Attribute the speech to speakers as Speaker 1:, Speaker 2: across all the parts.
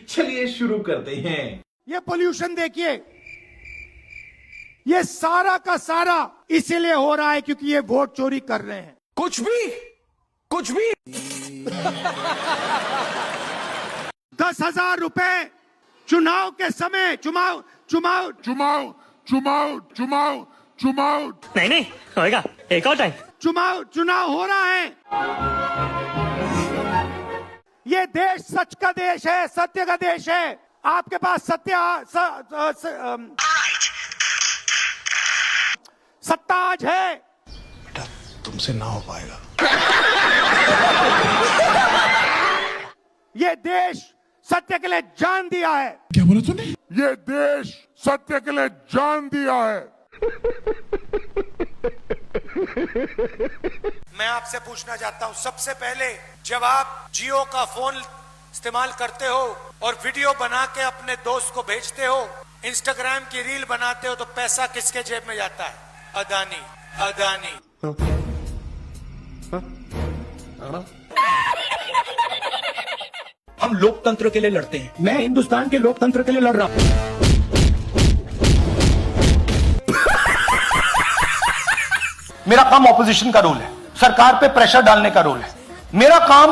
Speaker 1: चलिए शुरू करते हैं।
Speaker 2: ये पोल्यूशन देखिए, ये सारा का सारा इसीलिए हो रहा है क्योंकि ये वोट चोरी कर रहे हैं।
Speaker 3: कुछ भी
Speaker 2: 10,000 रुपए चुनाव के समय चुनाव
Speaker 4: नहीं होएगा, एक और टाइम।
Speaker 2: चुनाव हो रहा है। ये देश सच का देश है, सत्य का देश है। आपके पास सत्ता आज है।
Speaker 3: बेटा तुमसे ना हो पाएगा।
Speaker 2: ये देश सत्य के लिए जान दिया है।
Speaker 3: क्या बोला तूने?
Speaker 5: ये देश सत्य के लिए जान दिया है।
Speaker 2: मैं आपसे पूछना चाहता हूं, सबसे पहले जब आप जियो का फोन इस्तेमाल करते हो और वीडियो बना के अपने दोस्त को भेजते हो, इंस्टाग्राम की रील बनाते हो, तो पैसा किसके जेब में जाता है? अदानी।
Speaker 6: हम लोकतंत्र के लिए लड़ते हैं। मैं हिंदुस्तान के लोकतंत्र के लिए लड़ रहा हूं।
Speaker 7: मेरा काम ऑपोजिशन का रोल है, सरकार पे प्रेशर डालने का रोल है। मेरा काम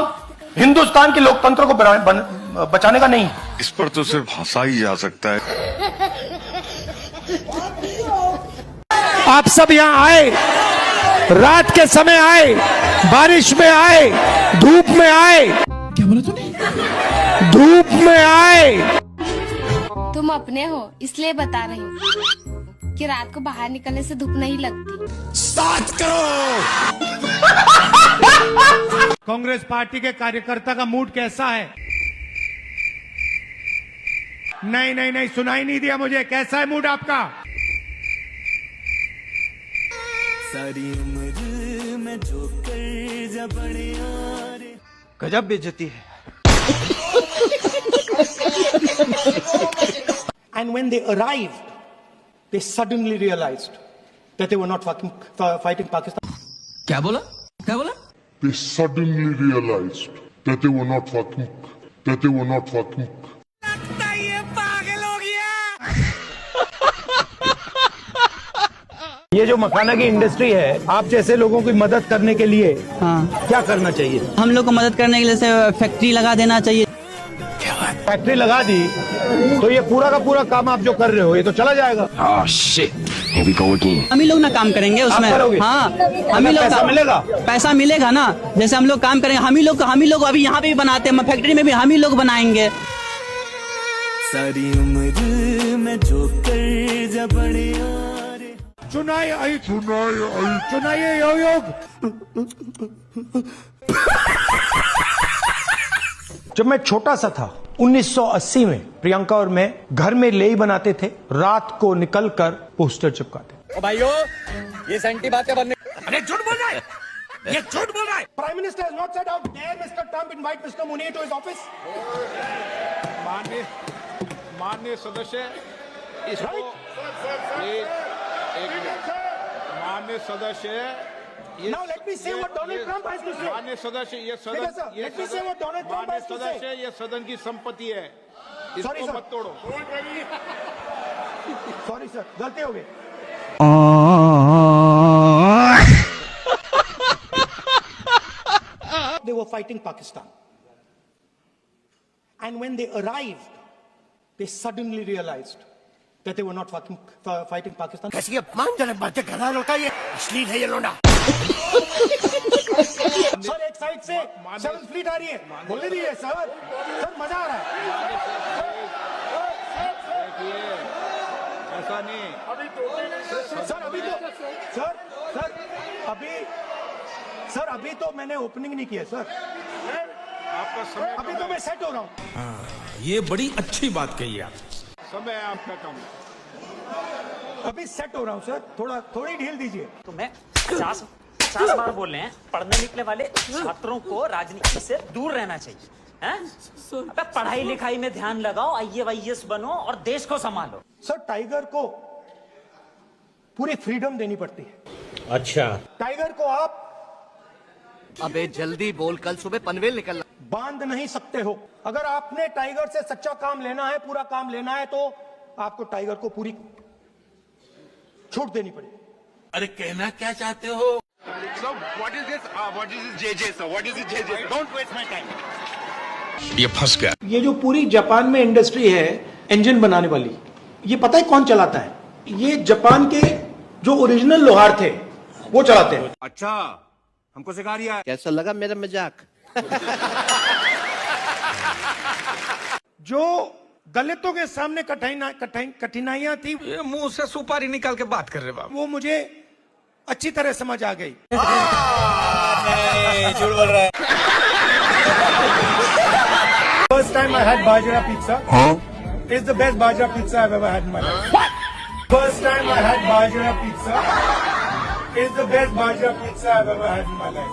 Speaker 7: हिंदुस्तान के लोकतंत्र को बचाने का नहीं है।
Speaker 5: इस पर तो सिर्फ हंसा ही जा सकता है।
Speaker 2: आप सब यहाँ आए, रात के समय आए, बारिश में आए, धूप में आए।
Speaker 3: क्या बोला तूने?
Speaker 2: धूप में आए।
Speaker 8: तुम अपने हो इसलिए बता रही हूँ कि रात को बाहर निकलने से धूप नहीं लगती।
Speaker 3: स्टार्ट करो।
Speaker 2: कांग्रेस पार्टी के कार्यकर्ता का मूड कैसा है? नहीं, सुनाई नहीं दिया मुझे। कैसा है मूड आपका?
Speaker 4: सारी उम्र में जो कर जा बड़े यारे।
Speaker 6: गजब बेइज्जती है।
Speaker 7: And when they arrived, they suddenly realized that they were not fighting Pakistan.
Speaker 6: क्या बोला?
Speaker 5: They suddenly realized that they were not fucking.
Speaker 6: ये जो मखाना की इंडस्ट्री है, आप जैसे लोगों की मदद करने के लिए क्या करना चाहिए?
Speaker 9: हम लोग को मदद करने के लिए से फैक्ट्री लगा देना चाहिए।
Speaker 6: फैक्ट्री लगा दी तो ये पूरा का पूरा काम आप जो कर रहे हो ये तो चला जाएगा।
Speaker 9: हम ही लोग ना काम करेंगे उसमें। हाँ, हम ही लोग पैसा मिलेगा ना। जैसे हम लोग काम करेंगे, हम ही लोग अभी यहाँ पे भी बनाते हैं, फैक्ट्री में भी हम ही लोग बनाएंगे।
Speaker 4: सारी उम्र में जो कर जा बड़े यारे।
Speaker 2: चुनाई योग।
Speaker 6: जब मैं छोटा सा था 1980 में प्रियंका और मैं घर में लेई बनाते थे, रात को निकलकर पोस्टर चिपकाते।
Speaker 4: भाइयों ये सेंटी बातें बनने।
Speaker 2: अरे झूठ बोल रहा है, ये झूठ बोल रहा है। Prime minister has not said how dare mister Trump invite mister Muni to his office.
Speaker 10: माननीय सदस्य, इसको माननीय सदस्य,
Speaker 2: Now let me say what Donald Trump has to say.
Speaker 10: माननीय सदस्य, ये सदन की संपत्ति है, इसको मत तोड़ो।
Speaker 2: सॉरी सर, गलती हो गई।
Speaker 7: They were fighting Pakistan. And when they arrived, they suddenly realized that they were not fighting Pakistan.
Speaker 2: कैसी अपमानजनक बातें कर रहा है लौटा, ये अश्लील है ये लोंडा। सर एक साइड से 7th फ्लीट आ रही है, बोलने दीजिए सर मजा आ रहा है।
Speaker 10: ऐसा नहीं
Speaker 2: सर अभी तो मैंने ओपनिंग नहीं किया सर।
Speaker 10: आपका समय,
Speaker 2: अभी तो मैं सेट हो रहा हूँ।
Speaker 3: ये बड़ी अच्छी बात कही आप।
Speaker 10: समय आपका कम।
Speaker 2: अभी सेट हो रहा हूँ सर, थोड़ी ढील दीजिए।
Speaker 4: तो मैं 50 बार बोल रहे हैं, पढ़ने निकले वाले छात्रों को राजनीति से दूर रहना चाहिए। अबे पढ़ाई लिखाई में ध्यान लगाओ, IAS बनो और देश को संभालो।
Speaker 2: सर टाइगर को पूरी फ्रीडम देनी पड़ती है।
Speaker 4: अच्छा,
Speaker 2: टाइगर को आप
Speaker 11: अबे जल्दी बोल, कल सुबह पनवेल निकलना।
Speaker 6: बांध नहीं सकते हो। अगर आपने टाइगर से सच्चा काम लेना है, पूरा काम लेना है, तो आपको टाइगर को पूरी छूट देनी पड़ेगी।
Speaker 3: अरे कहना क्या चाहते हो?
Speaker 10: So what is this? What is this JJ? So what is this JJ? Don't waste my time.
Speaker 3: ये फंस गया।
Speaker 6: ये जो पूरी जापान में इंडस्ट्री है इंजन बनाने वाली, ये पता है कौन चलाता है? ये जापान के जो ओरिजिनल लोहार थे वो चलाते हैं।
Speaker 10: अच्छा, हमको सिखा रिया है।
Speaker 3: कैसा लगा मेरा मजाक?
Speaker 6: जो दलितों के सामने कठिनाइयां थी,
Speaker 3: मुंह से सुपारी निकाल के बात कर रहे बाबू।
Speaker 6: वो मुझे अच्छी तरह समझ आ गई।
Speaker 1: झूठ बोल रहा है।
Speaker 6: First time I had bajra pizza. It's the best bajra pizza I've ever had in my life. What? First time I had bajra pizza. It's the best bajra pizza I've ever had in my life.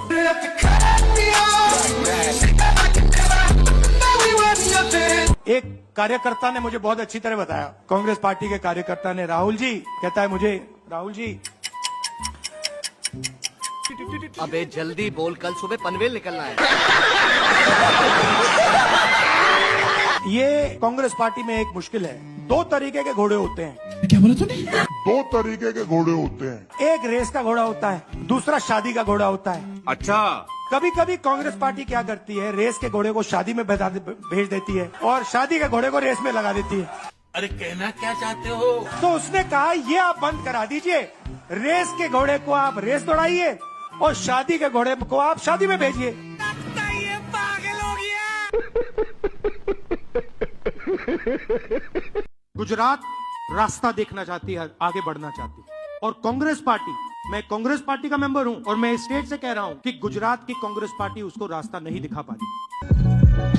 Speaker 6: एक कार्यकर्ता ने मुझे बहुत अच्छी तरह बताया, Congress party के कार्यकर्ता ने, राहुल जी कहता है मुझे, राहुल जी
Speaker 9: अबे जल्दी बोल, कल सुबह पनवेल निकलना है।
Speaker 6: ये कांग्रेस पार्टी में एक मुश्किल है, दो तरीके के घोड़े होते हैं।
Speaker 3: क्या बोला तूने?
Speaker 5: दो तरीके के घोड़े होते हैं।
Speaker 6: एक रेस का घोड़ा होता है, दूसरा शादी का घोड़ा होता है।
Speaker 10: अच्छा,
Speaker 6: कभी कभी कांग्रेस पार्टी क्या करती है, रेस के घोड़े को शादी में भेज देती है और शादी के घोड़े को रेस में लगा देती है।
Speaker 3: अरे कहना क्या चाहते हो?
Speaker 6: तो उसने कहा ये आप बंद करा दीजिए, रेस के घोड़े को आप रेस दौड़ाइए और शादी के घोड़े को आप शादी में भेजिए। गुजरात रास्ता देखना चाहती है, आगे बढ़ना चाहती है, और कांग्रेस पार्टी, मैं कांग्रेस पार्टी का मेंबर हूं और मैं स्टेट से कह रहा हूं कि गुजरात की कांग्रेस पार्टी उसको रास्ता नहीं दिखा पाती।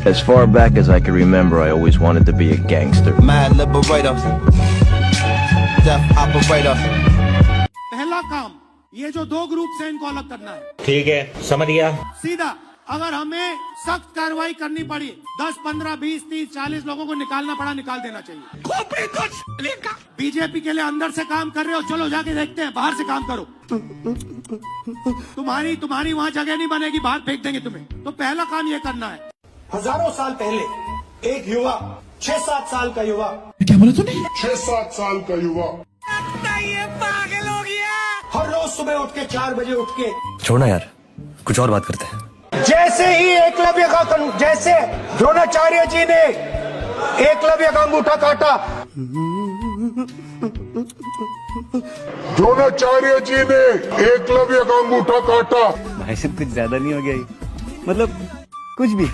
Speaker 11: As far back as I can remember, I always wanted to be a gangster. Mad liberator, death operator.
Speaker 6: पहला काम, ये जो दो ग्रुप से इनको अलग करना है।
Speaker 1: ठीक है, समझ गया।
Speaker 6: सीधा, अगर हमें सख्त कार्रवाई करनी पड़ी, 10, 15, 20, 30, 40 लोगों को निकालना पड़ा, निकाल देना चाहिए। बीजेपी के लिए अंदर से काम कर रहे हो, चलो जाके देखते हैं, बाहर से काम करो। तुम्हारी वहाँ जगह नहीं बनेगी, बाहर फेंक देंगे तुम्हें। तो पहला काम ये करना है। हजारों साल पहले एक युवा, 6-7 साल का युवा,
Speaker 3: क्या बोला तूने?
Speaker 5: 6-7 साल का युवा
Speaker 6: पागल हो गया। हर रोज सुबह उठ के 4 बजे उठ के,
Speaker 11: छोड़ना यार, कुछ और बात करते हैं।
Speaker 6: जैसे ही एकलव्य का, जैसे द्रोणाचार्य जी ने एकलव्य का अंगूठा काटा,
Speaker 5: द्रोणाचार्य जी ने एकलव्य का अंगूठा काटा।
Speaker 11: भाई साहब कुछ ज्यादा नहीं हो गया ये? मतलब कुछ भी।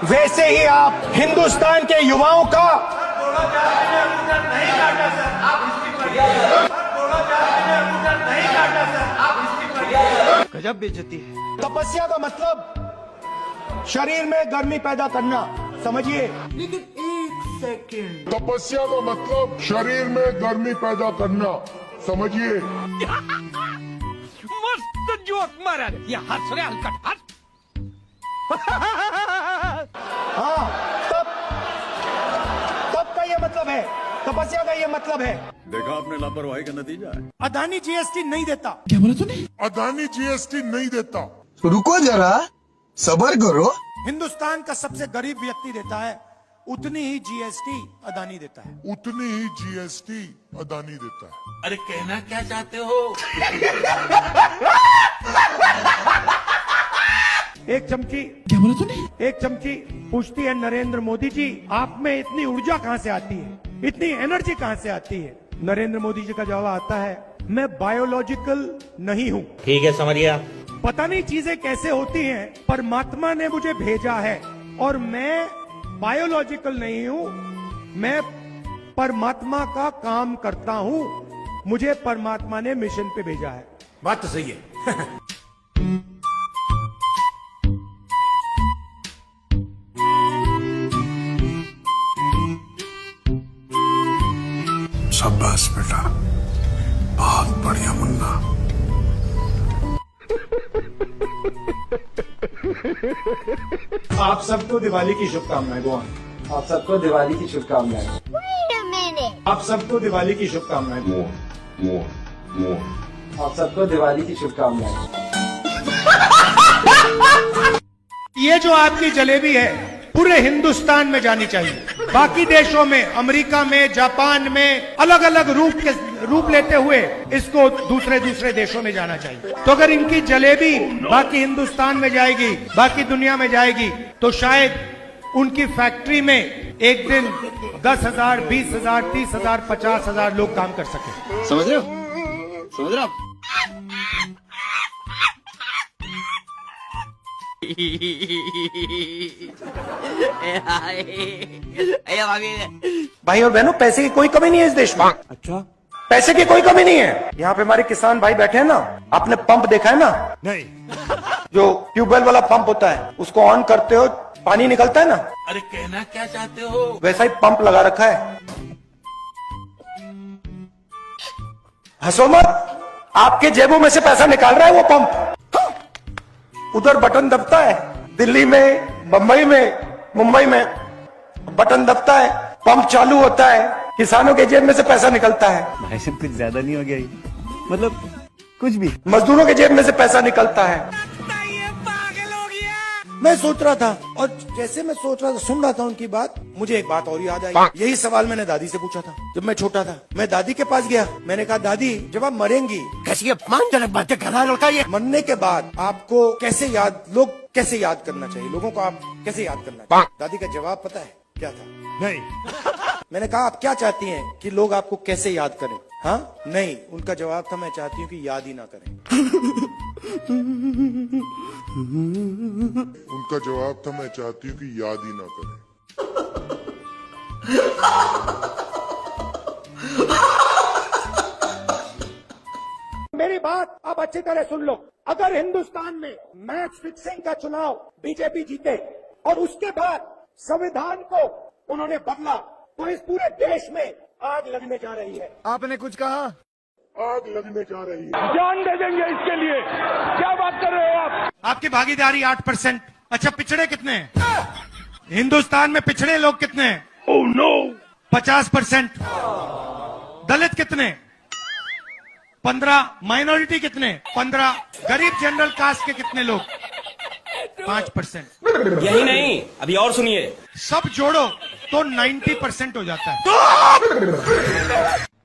Speaker 6: वैसे ही आप हिंदुस्तान के युवाओं का,
Speaker 9: गजब बेइज्जती है।
Speaker 6: तपस्या का मतलब शरीर में गर्मी पैदा करना, समझिए। लेकिन एक सेकंड,
Speaker 5: तपस्या का मतलब शरीर में गर्मी पैदा करना, समझिए।
Speaker 3: मस्त जोक मारा रे। ये हंस रहे हलकट हंस।
Speaker 6: हाँ, तब का ये मतलब है, तपस्या का ये मतलब है।
Speaker 10: देखा आपने लापरवाही का नतीजा है।
Speaker 6: अदानी जीएसटी नहीं देता।
Speaker 3: क्या बोला तूने?
Speaker 5: अदानी जीएसटी नहीं देता।
Speaker 3: रुको जरा, सबर करो।
Speaker 6: हिंदुस्तान का सबसे गरीब व्यक्ति देता है उतनी ही जीएसटी अदानी देता है।
Speaker 5: उतनी ही जीएसटी अदानी देता है।
Speaker 3: अरे कहना क्या चाहते हो?
Speaker 6: एक चमची,
Speaker 3: क्या बोला तूने?
Speaker 6: एक चमची पूछती है, नरेंद्र मोदी जी आप में इतनी ऊर्जा कहाँ से आती है, इतनी एनर्जी कहाँ से आती है? नरेंद्र मोदी जी का जवाब आता है, मैं बायोलॉजिकल नहीं हूँ।
Speaker 1: ठीक है, समझ गया।
Speaker 6: पता नहीं चीजें कैसे होती हैं, परमात्मा ने मुझे भेजा है और मैं बायोलॉजिकल नहीं हूँ, मैं परमात्मा का काम करता हूँ, मुझे परमात्मा ने मिशन पे भेजा है। बात तो सही है।
Speaker 3: शाबाश बेटा, बहुत बढ़िया मुन्ना।
Speaker 6: आप सबको दिवाली की शुभकामनाएं। गोवा, आप सबको दिवाली की शुभकामनाएं। आप सबको दिवाली की शुभकामनाएं। आप सबको दिवाली की शुभकामनाएं। ये जो आपकी जलेबी है पूरे हिंदुस्तान में जानी चाहिए। बाकी देशों में, अमेरिका में, जापान में अलग अलग रूप लेते हुए इसको दूसरे देशों में जाना चाहिए। तो अगर इनकी जलेबी बाकी हिंदुस्तान में जाएगी, बाकी दुनिया में जाएगी, तो शायद उनकी फैक्ट्री में एक दिन 10,000, 20,000, 30,000, 50,000 लोग काम कर सके।
Speaker 9: समझ रहे हो? समझ रहे हो?
Speaker 7: भाई और बहनों, पैसे की कोई कमी नहीं है इस देश में। अच्छा, पैसे की कोई कमी नहीं है। यहाँ पे हमारे किसान भाई बैठे हैं ना, आपने पंप देखा है ना? नहीं। जो ट्यूबवेल वाला पंप होता है, उसको ऑन करते हो, पानी निकलता है ना?
Speaker 3: अरे कहना क्या चाहते हो?
Speaker 7: वैसा ही पंप लगा रखा है। हंसो मत, आपके जेबों में से पैसा निकाल रहा है वो पंप। उधर बटन दबता है, दिल्ली में, बंबई में, मुंबई में बटन दबता है, पंप चालू होता है, किसानों के जेब में से पैसा निकलता है।
Speaker 9: भाई साहब कुछ ज्यादा नहीं हो गया? मतलब कुछ भी।
Speaker 7: मजदूरों के जेब में से पैसा निकलता है।
Speaker 6: मैं सोच रहा था, और जैसे मैं सोच रहा था, सुन रहा था उनकी बात, मुझे एक बात और याद आई। यही सवाल मैंने दादी से पूछा था जब मैं छोटा था। मैं दादी के पास गया, मैंने कहा दादी जब आप मरेंगी, कैसी अपमानजनक बातें कर रहा लड़का ये, मरने के बाद आपको लोग कैसे याद करना चाहिए, लोगों को आप कैसे याद करना चाहिए? दादी का जवाब पता है क्या था? नहीं। मैंने कहा आप क्या चाहती हैं कि लोग आपको कैसे याद करें? हाँ, नहीं, उनका जवाब था मैं चाहती हूँ कि याद ही ना करें।
Speaker 5: उनका जवाब था मैं चाहती हूँ कि याद ही ना करें।
Speaker 6: मेरी बात अब अच्छी तरह सुन लो। अगर हिंदुस्तान में मैच फिक्सिंग का चुनाव बीजेपी जीते और उसके बाद संविधान को उन्होंने बदला, तो इस पूरे देश में आग लगने जा रही है।
Speaker 3: आपने कुछ कहा?
Speaker 5: आग लगने जा रही है।
Speaker 6: जान दे देंगे इसके लिए। क्या बात कर रहे हो आप? आपकी भागीदारी 8%। अच्छा, पिछड़े कितने हैं? हिंदुस्तान में पिछड़े लोग कितने हैं? Oh no, 50%। दलित कितने? 15। माइनॉरिटी कितने? 15। गरीब जनरल कास्ट के कितने लोग? 5%।
Speaker 9: यही नहीं, अभी और सुनिए।
Speaker 6: सब जोड़ो तो 90% हो जाता है।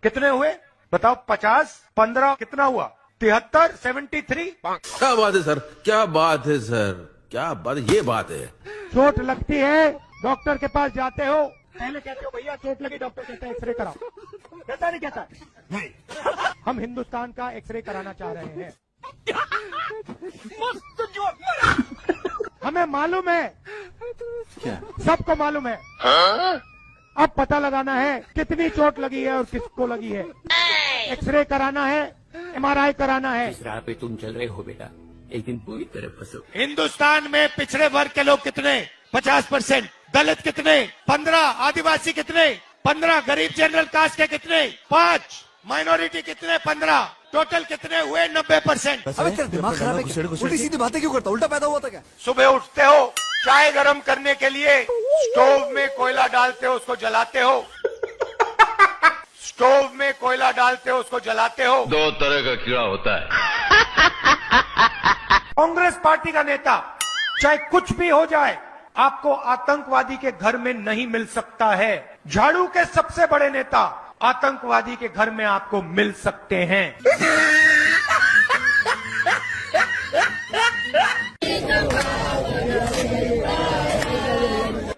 Speaker 6: कितने हुए बताओ? 50, 15 कितना हुआ? 73, 73।
Speaker 3: क्या बात है सर, क्या बात है सर, क्या बात, ये बात है।
Speaker 6: चोट लगती है, डॉक्टर के पास जाते हो, पहले कहते हो भैया चोट लगी, डॉक्टर कहता है एक्सरे कराओ। कहता नहीं कहता? नहीं। हम हिंदुस्तान का एक्सरे कराना चाह रहे हैं। हमें मालूम है, सबको मालूम है। अब पता लगाना है कितनी चोट लगी है और किसको लगी है। एक्सरे कराना है, MRI कराना है।
Speaker 9: इस राह पे तुम चल रहे हो बेटा, एक दिन पूरी तरह फंसो।
Speaker 6: हिंदुस्तान में पिछड़े वर्ग के लोग कितने? 50%। दलित कितने? 15। आदिवासी कितने? 15। गरीब जनरल कास्ट के कितने? 5। माइनॉरिटी कितने? 15। टोटल कितने हुए? 90%।
Speaker 3: अबे तेरा दिमाग खराब है, उल्टी सीधी बातें क्यों करता? उल्टा पैदा हुआ था क्या?
Speaker 2: सुबह उठते हो, चाय गरम करने के लिए स्टोव में कोयला डालते हो, उसको जलाते हो। स्टोव में कोयला डालते हो, उसको जलाते हो।
Speaker 10: 2 तरह का कीड़ा होता है।
Speaker 6: कांग्रेस पार्टी का नेता चाहे कुछ भी हो जाए, आपको आतंकवादी के घर में नहीं मिल सकता है। झाड़ू के सबसे बड़े नेता आतंकवादी के घर में आपको मिल सकते हैं।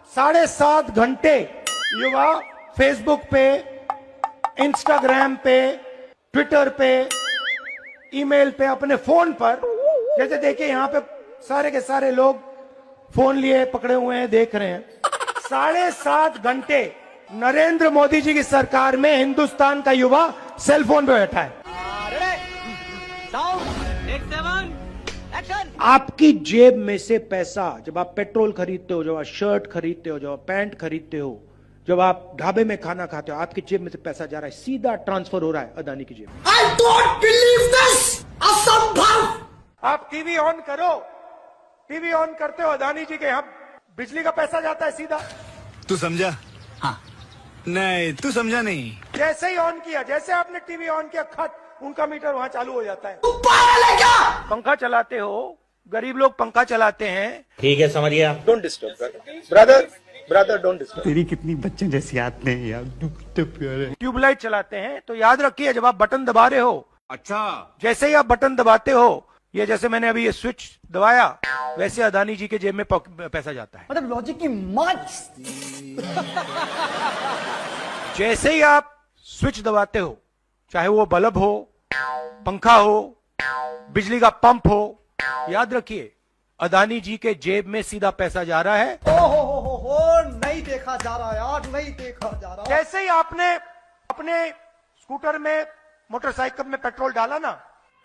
Speaker 6: 7.5 घंटे युवा फेसबुक पे, इंस्टाग्राम पे, ट्विटर पे, ईमेल पे, अपने फोन पर, जैसे देखिए यहाँ पे सारे के सारे लोग फोन लिए पकड़े हुए हैं, देख रहे हैं। 7.5 घंटे नरेंद्र मोदी जी की सरकार में हिंदुस्तान का युवा सेल फोन पे बैठा है। आपकी जेब में से पैसा, जब आप पेट्रोल खरीदते हो, जब आप शर्ट खरीदते हो, जब आप पैंट खरीदते हो, जब आप ढाबे में खाना खाते हो, आपकी जेब में से पैसा जा रहा है, सीधा ट्रांसफर हो रहा है अदानी की जेब में। I don't believe this! असंभव। आप टीवी ऑन करो, टीवी ऑन करते हो, अदानी जी के यहाँ बिजली का पैसा जाता है सीधा।
Speaker 3: तू समझा? हाँ। नहीं, तू समझा नहीं।
Speaker 6: जैसे ही ऑन किया, जैसे आपने टीवी ऑन किया, खट, उनका मीटर वहां चालू हो जाता है।
Speaker 7: पागल है क्या?
Speaker 6: पंखा चलाते हो,
Speaker 7: गरीब लोग पंखा चलाते हैं।
Speaker 1: ठीक है समरिया।
Speaker 7: Don't disturb brother, brother don't disturb.
Speaker 6: तेरी कितनी बच्चे जैसी आते हैं यार,
Speaker 7: ट्यूबलाइट चलाते हैं तो याद रखिए जब आप बटन दबा रहे हो,
Speaker 3: अच्छा,
Speaker 7: जैसे ही आप बटन दबाते हो, ये जैसे मैंने अभी ये स्विच दबाया, वैसे अदानी जी के जेब में पैसा जाता है।
Speaker 6: मतलब लॉजिक की मच।
Speaker 7: जैसे ही आप स्विच दबाते हो, चाहे वो बल्ब हो, पंखा हो, बिजली का पंप हो, याद रखिए अदानी जी के जेब में सीधा पैसा जा रहा है।
Speaker 6: हो नहीं देखा जा रहा यार, नहीं देखा जा रहा।
Speaker 7: जैसे ही आपने अपने स्कूटर में, मोटरसाइकिल में पेट्रोल डाला ना,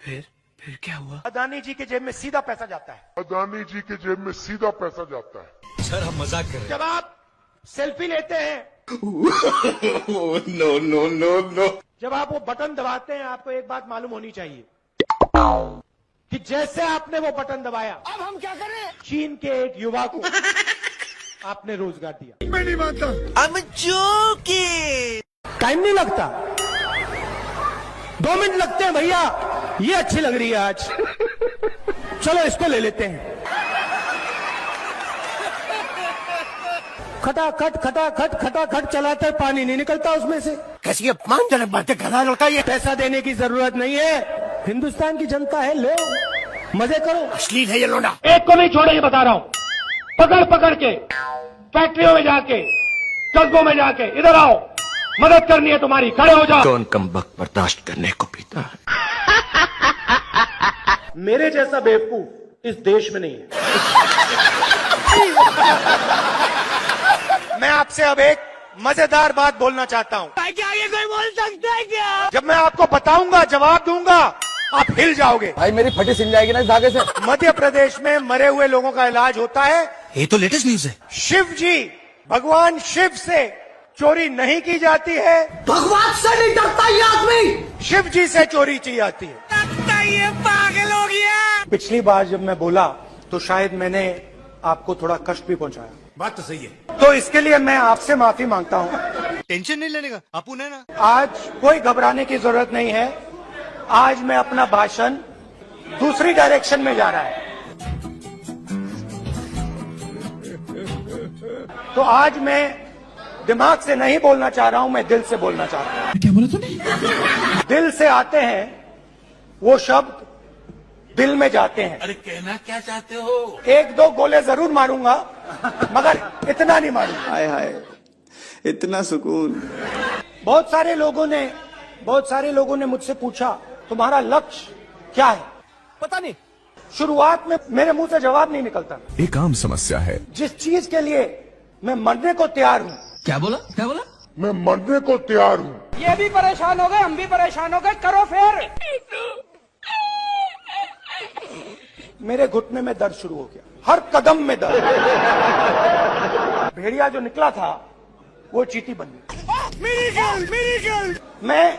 Speaker 3: फिर क्या हुआ?
Speaker 7: अदानी जी के जेब में सीधा पैसा जाता है।
Speaker 5: अदानी जी के जेब में सीधा पैसा जाता है।
Speaker 3: सर हम मजाक कर रहे
Speaker 7: जब आप सेल्फी लेते हैं,
Speaker 3: नो नो नो नो।
Speaker 7: जब आप वो बटन दबाते हैं, आपको एक बात मालूम होनी चाहिए कि जैसे आपने वो बटन दबाया, अब हम क्या करें, चीन के एक युवा को आपने रोजगार दिया। मैं नहीं मानता। टाइम नहीं लगता, 2 मिनट लगते हैं भैया। ये अच्छी लग रही है आज, चलो इसको ले लेते हैं। खटाखट खटाखट खटाखट चलाते, पानी नहीं निकलता उसमें से। कैसी अपमानजनक बातें कर रहा है लड़का ये। पैसा देने की जरूरत नहीं है, हिंदुस्तान की जनता है, लो मजे करो। अश्लील है ये लोना। एक को नहीं छोड़े, ये बता रहा हूँ। पकड़ पकड़ के फैक्ट्रियों में जाके, कस्बों में जाके, इधर आओ, मदद करनी है तुम्हारी, खड़े हो जाओ।
Speaker 3: कौन कम वक्त बर्दाश्त करने को पीता है?
Speaker 7: मेरे जैसा बेवकूफ इस देश में नहीं है। मैं आपसे अब एक मजेदार बात बोलना चाहता हूँ। क्या ये कोई बोल सकता है क्या? जब मैं आपको बताऊंगा, जवाब दूंगा, आप हिल जाओगे।
Speaker 6: भाई मेरी फटी सिल जाएगी ना इस धागे से।
Speaker 7: मध्य प्रदेश में मरे हुए लोगों का इलाज होता है।
Speaker 3: ये तो लेटेस्ट न्यूज है।
Speaker 7: शिव जी, भगवान शिव से चोरी नहीं की जाती है।
Speaker 6: भगवान से नहीं डरता ये आदमी,
Speaker 7: शिव जी से चोरी की जाती है। ये पागल हो गया। पिछली बार जब मैं बोला तो शायद मैंने आपको थोड़ा कष्ट भी पहुंचाया।
Speaker 3: बात तो सही है।
Speaker 7: तो इसके लिए मैं आपसे माफी मांगता हूँ।
Speaker 3: टेंशन नहीं लेने का, आपू ने ना।
Speaker 7: आज कोई घबराने की जरूरत नहीं है। आज मैं अपना भाषण दूसरी डायरेक्शन में जा रहा है। तो आज मैं दिमाग से नहीं बोलना चाह रहा हूं, मैं दिल से बोलना चाह रहा हूं।
Speaker 3: क्या बोला तूने?
Speaker 7: दिल से आते हैं वो शब्द, दिल में जाते हैं।
Speaker 3: अरे कहना क्या चाहते हो?
Speaker 7: 1-2 गोले जरूर मारूंगा, मगर इतना नहीं मारूंगा।
Speaker 6: हाय हाय, इतना सुकून।
Speaker 7: बहुत सारे लोगों ने मुझसे पूछा तुम्हारा लक्ष्य क्या है? पता नहीं, शुरुआत में मेरे मुंह से जवाब नहीं निकलता।
Speaker 5: एक आम समस्या है।
Speaker 7: जिस चीज के लिए मैं मरने को तैयार हूँ।
Speaker 3: क्या बोला? क्या बोला?
Speaker 5: मैं मरने को तैयार हूँ।
Speaker 6: ये भी परेशान हो गए, हम भी परेशान हो गए, करो फिर।
Speaker 7: मेरे घुटने में दर्द शुरू हो गया, हर कदम में दर्द। भेड़िया जो निकला था वो चींटी बन गई। मेरी मैं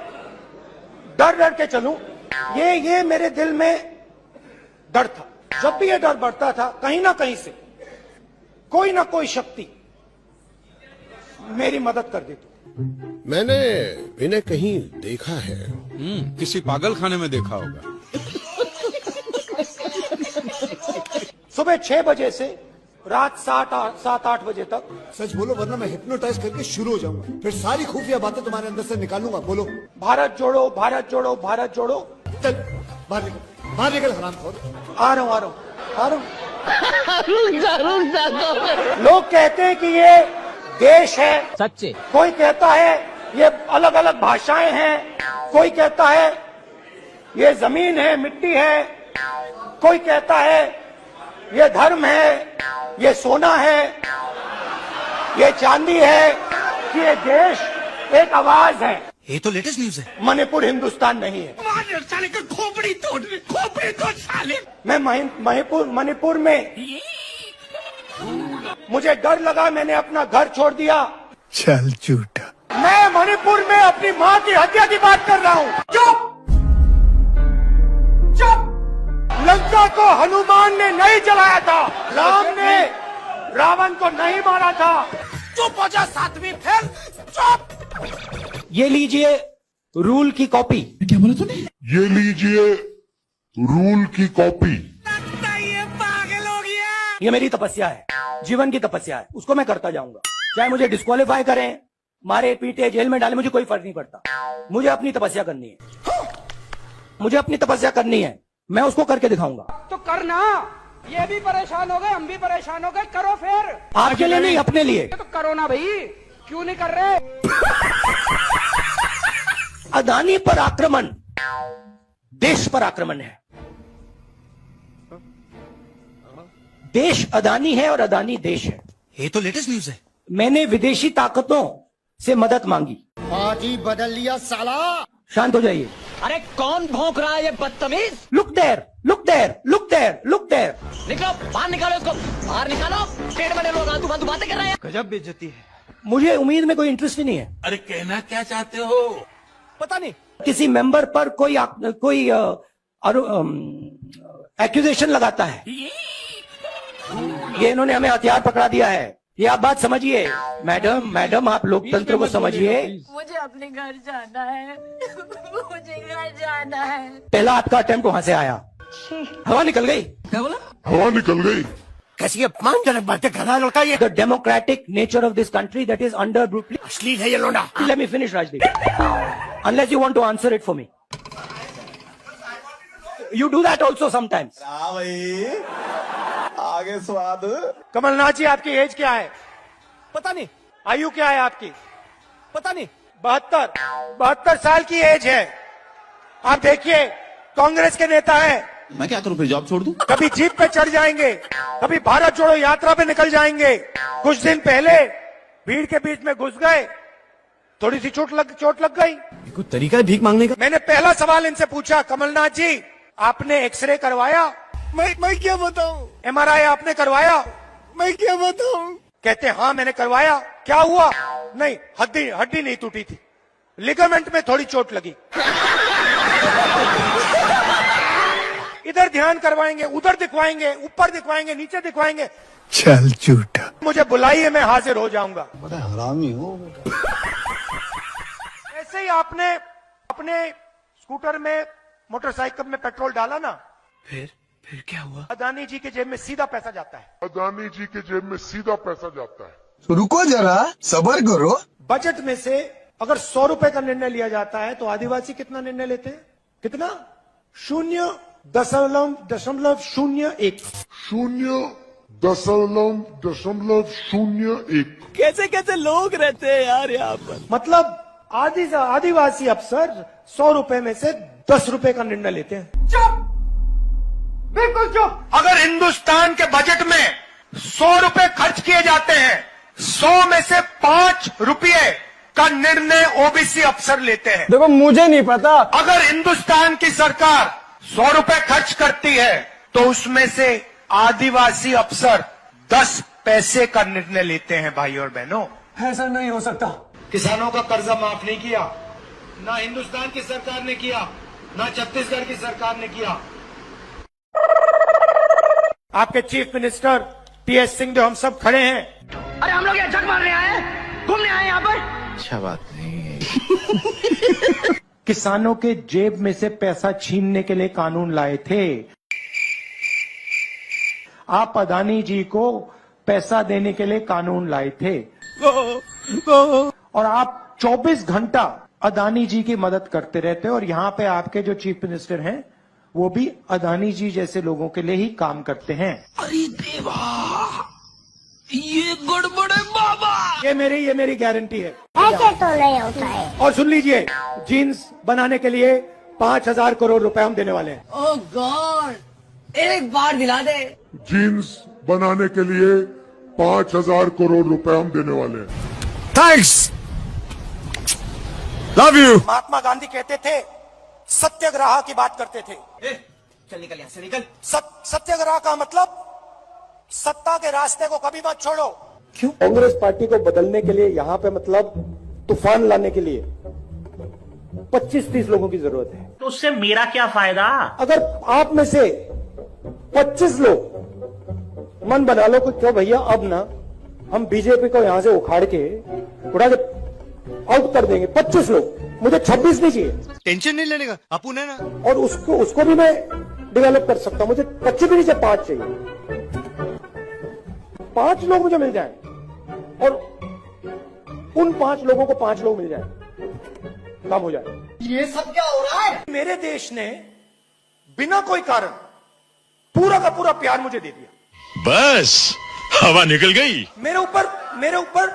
Speaker 7: डर डर के चलूं, ये मेरे दिल में डर था। जब भी ये डर बढ़ता था, कहीं ना कहीं से कोई ना कोई शक्ति मेरी मदद कर देती।
Speaker 5: मैंने इन्हें कहीं देखा है।
Speaker 3: किसी पागल खाने में देखा होगा।
Speaker 7: सुबह 6 बजे से रात 7-8 बजे तक।
Speaker 6: सच बोलो वरना मैं हिप्नोटाइज करके शुरू हो जाऊंगा, फिर सारी खुफिया बातें तुम्हारे अंदर से निकालूंगा। बोलो।
Speaker 7: भारत जोड़ो, भारत जोड़ो, भारत जोड़ो।
Speaker 6: चल बाहर निकल हरामखोर।
Speaker 7: आ रहा हूं। लोग कहते हैं कि ये देश है,
Speaker 9: सच्चे।
Speaker 7: कोई कहता है ये अलग अलग भाषाएं हैं, कोई कहता है ये जमीन है, मिट्टी है, कोई कहता है ये धर्म है, ये सोना है, ये चांदी है, ये देश एक आवाज है।
Speaker 3: ये तो लेटेस्ट न्यूज है।
Speaker 7: मणिपुर हिंदुस्तान नहीं है।
Speaker 3: साले का खोपड़ी तोड़ साले।
Speaker 7: मैं मणिपुर में मुझे डर लगा, मैंने अपना घर छोड़ दिया।
Speaker 6: चल झूठा।
Speaker 7: मैं मणिपुर में अपनी माँ की हत्या की बात कर रहा हूँ। चुप। लंका को हनुमान ने नहीं जलाया था, राम ने रावण को नहीं मारा था। चुप हो जा सातवीं फेल, चुप। ये लीजिए रूल की कॉपी।
Speaker 3: क्या बोला तूने?
Speaker 5: ये लीजिए रूल की कॉपी।
Speaker 7: ये मेरी तपस्या है, जीवन की तपस्या है, उसको मैं करता जाऊंगा। चाहे मुझे डिस्क्वालीफाई करें, मारे पीटे जेल में डाले, मुझे कोई फर्क नहीं पड़ता। मुझे अपनी तपस्या करनी है, मुझे अपनी तपस्या करनी है, मैं उसको करके दिखाऊंगा।
Speaker 6: तो करना, ये भी परेशान हो गए, हम भी परेशान हो गए, करो फिर।
Speaker 7: आपके लिए नहीं, अपने लिए।
Speaker 6: तो करो ना भाई, क्यों नहीं कर रहे?
Speaker 7: अदानी पर आक्रमण देश पर आक्रमण है। देश अदानी है और अदानी देश है।
Speaker 10: ये तो लेटेस्ट न्यूज है।
Speaker 7: मैंने विदेशी ताकतों से मदद मांगी।
Speaker 10: पार्टी बदल लिया साला।
Speaker 7: शांत हो जाइए।
Speaker 9: अरे कौन भौंक रहा है ये बदतमीज?
Speaker 7: Look there, look there, look there, look there.
Speaker 9: निकलो बाहर, निकालो उसको बाहर, निकालो। पेट में लोग आतू फालतू बातें कर रहे हैं।
Speaker 10: गजब बेइज्जती है।
Speaker 7: मुझे उम्मीद में कोई इंटरेस्ट ही नहीं है।
Speaker 3: अरे कहना क्या चाहते हो?
Speaker 10: पता नहीं।
Speaker 7: किसी मेंबर पर कोई एक्यूजेशन लगाता है, ये इन्होंने हमें हथियार पकड़ा दिया है। ये आप बात समझिए मैडम, मैडम आप लोकतंत्र को समझिए।
Speaker 8: मुझे अपने घर जाना है, मुझे घर जाना है।
Speaker 7: पहला आपका अटेम्प्ट वहां से आया, हवा निकल गई।
Speaker 9: क्या बोला?
Speaker 5: हवा निकल गई।
Speaker 10: कैसी अपमानजनक बातें कर रहा है लड़का ये।
Speaker 7: The democratic nature of this country that is under brutally.
Speaker 10: अश्लील है ये लोंडा।
Speaker 7: Let me finish, Rajdeep. Unless you want to answer it for me. You do that also sometimes.
Speaker 10: आगे स्वाद।
Speaker 2: कमलनाथ जी आपकी एज क्या है?
Speaker 10: पता नहीं।
Speaker 2: आयु क्या है आपकी?
Speaker 10: पता नहीं।
Speaker 2: 72 साल की एज है। आप देखिए कांग्रेस के नेता हैं,
Speaker 3: मैं क्या करूं फिर, जॉब छोड़ दूं?
Speaker 2: कभी जीप पे चढ़ जाएंगे, कभी भारत जोड़ो यात्रा पे निकल जाएंगे। कुछ दिन पहले भीड़ के बीच में घुस गए, थोड़ी सी चोट लग गई।
Speaker 10: कुछ तरीका है भीख मांगने का?
Speaker 2: मैंने पहला सवाल इनसे पूछा, कमलनाथ जी आपने एक्सरे करवाया?
Speaker 10: मैं क्या बताऊं?
Speaker 2: MRI आपने करवाया?
Speaker 10: मैं क्या बताऊं?
Speaker 2: कहते हाँ मैंने करवाया। क्या हुआ? नहीं, हड्डी नहीं टूटी थी, लिगामेंट में थोड़ी चोट लगी। इधर ध्यान करवाएंगे, उधर दिखवाएंगे, ऊपर दिखवाएंगे, नीचे दिखवाएंगे।
Speaker 10: चल झूठा।
Speaker 2: मुझे बुलाइए, मैं हाजिर हो जाऊंगा।
Speaker 10: बड़ा हरामी हो।
Speaker 2: ऐसे ही आपने अपने स्कूटर में, मोटरसाइकिल में पेट्रोल डाला ना,
Speaker 10: फिर क्या हुआ?
Speaker 2: अदानी जी के जेब में सीधा पैसा जाता है।
Speaker 5: अदानी जी के जेब में सीधा पैसा जाता है।
Speaker 10: तो रुको जरा, सबर करो।
Speaker 2: बजट में से अगर 100 रुपए का निर्णय लिया जाता है तो आदिवासी कितना निर्णय लेते हैं? कितना? 0.01।
Speaker 5: 0.01।
Speaker 9: कैसे कैसे लोग रहते हैं यार यहाँ पर।
Speaker 2: मतलब आदिवासी अफसर 100 रुपए में से 10 रुपए का निर्णय लेते हैं। चुप, बिल्कुल चुप। अगर हिंदुस्तान के बजट में 100 रुपए खर्च किए जाते हैं, 100 में से 5 रुपये का निर्णय ओबीसी अफसर लेते हैं।
Speaker 10: देखो मुझे नहीं पता।
Speaker 2: अगर हिंदुस्तान की सरकार 100 रुपए खर्च करती है तो उसमें से आदिवासी अफसर 10 पैसे का निर्णय लेते हैं। भाई और बहनों,
Speaker 10: ऐसा नहीं हो सकता।
Speaker 2: किसानों का कर्जा माफ नहीं किया, ना हिंदुस्तान की सरकार ने किया, ना छत्तीसगढ़ की सरकार ने किया। आपके चीफ मिनिस्टर PS सिंहदेव, हम सब खड़े हैं।
Speaker 9: अरे हम लोग यहाँ झक मारने आए हैं, घूमने आए यहाँ पर।
Speaker 11: अच्छा बात नहीं है।
Speaker 2: किसानों के जेब में से पैसा छीनने के लिए कानून लाए थे। आप अदानी जी को पैसा देने के लिए कानून लाए थे और आप 24 घंटा अदानी जी की मदद करते रहते हैं। और यहाँ पे आपके जो चीफ मिनिस्टर हैं वो भी अदानी जी जैसे लोगों के लिए ही काम करते हैं।
Speaker 9: अरे देवा, ये गड़बड़ है बाबा।
Speaker 2: ये मेरी गारंटी है।
Speaker 8: ऐसे तो नहीं होता है।
Speaker 2: और सुन लीजिए, जीन्स बनाने के लिए 5,000 करोड़ रुपए हम देने वाले हैं।
Speaker 9: ओह गॉड, एक बार दिला दे।
Speaker 5: जीन्स बनाने के लिए 5,000 करोड़ रुपए हम देने वाले हैं।
Speaker 10: Thanks, love you.
Speaker 2: Mahatma Gandhi कहते थे, सत्याग्रह की बात करते थे।
Speaker 9: चल निकल यहाँ से, निकल।
Speaker 2: सत्याग्रह का मतलब सत्ता के रास्ते को कभी मत छोड़ो।
Speaker 7: क्यों? कांग्रेस पार्टी को बदलने के लिए यहाँ पे मतलब तूफान लाने के लिए 25-30 लोगों की जरूरत है।
Speaker 1: तो उससे मेरा क्या फायदा?
Speaker 7: अगर आप में से 25 लोग मन बना लो कि क्यों भैया अब ना हम बीजेपी को यहां से उखाड़ के उड़ा के आउट कर देंगे, 25 लोग, मुझे 26 नहीं चाहिए।
Speaker 10: टेंशन नहीं लेने का, अपुन है ना।
Speaker 7: और उसको भी मैं डेवलप कर सकता हूं, मुझे 25 भी नहीं चाहिए, 5 चाहिए। 5 लोग मुझे मिल जाए और उन 5 लोगों को 5 लोग मिल जाए, काम हो जाए। ये सब क्या हो रहा है? मेरे देश ने बिना कोई कारण पूरा का पूरा प्यार मुझे दे दिया।
Speaker 10: बस हवा निकल गई।
Speaker 7: मेरे ऊपर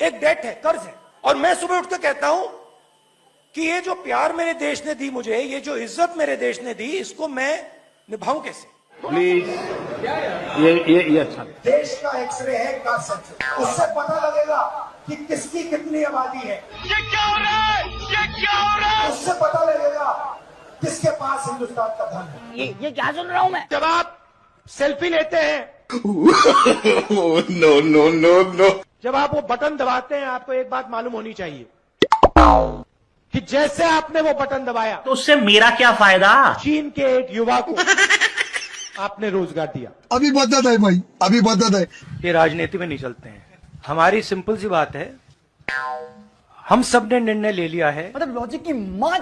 Speaker 7: एक डेट है, कर्ज है, और मैं सुबह उठ के कहता हूं कि ये जो प्यार मेरे देश ने दी मुझे, ये जो इज्जत मेरे देश ने दी, इसको मैं निभाऊं कैसे?
Speaker 3: प्लीज ये अच्छा
Speaker 7: देश का एक्सरे है का सच, उससे पता लगेगा कि किसकी कितनी आबादी है।
Speaker 10: ये क्या हो रहा है? ये क्या हो रहा है?
Speaker 7: उससे पता लगेगा किसके पास हिंदुस्तान का धन है।
Speaker 4: ये क्या सुन रहा हूँ मैं?
Speaker 7: जब आप सेल्फी लेते हैं,
Speaker 3: नो नो नो नो,
Speaker 7: जब आप वो बटन दबाते हैं, आपको एक बात मालूम होनी चाहिए कि जैसे आपने वो बटन दबाया
Speaker 1: तो उससे मेरा क्या फायदा?
Speaker 7: चीन के एक युवा को आपने रोजगार दिया।
Speaker 5: अभी बदत है भाई, अभी बदत है।
Speaker 7: ये राजनीति में नहीं चलते हैं। हमारी सिंपल सी बात है, हम सब ने निर्णय ले लिया है।
Speaker 4: मतलब लॉजिक की माँ।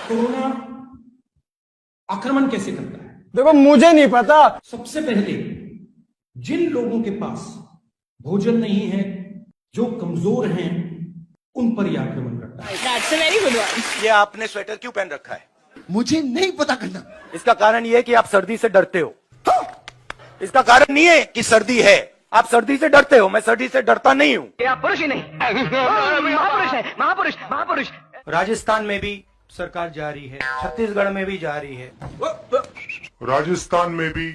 Speaker 6: कोरोना आक्रमण कैसे करता है?
Speaker 7: देखो मुझे नहीं पता।
Speaker 6: सबसे पहले जिन लोगों के पास भोजन नहीं है, जो कमजोर हैं, उन पर यह आक्रमण करता है।
Speaker 7: ये आपने स्वेटर क्यों पहन रखा है?
Speaker 5: मुझे नहीं पता करना।
Speaker 7: इसका कारण ये है कि आप सर्दी से डरते हो। इसका कारण नहीं है कि सर्दी है, आप सर्दी से डरते हो। मैं सर्दी से डरता नहीं हूँ।
Speaker 4: आप पुरुष ही नहीं, महापुरुष है, महापुरुष महापुरुष।
Speaker 7: राजस्थान में भी सरकार जा रही है, छत्तीसगढ़ में भी जा रही है,
Speaker 5: राजस्थान में भी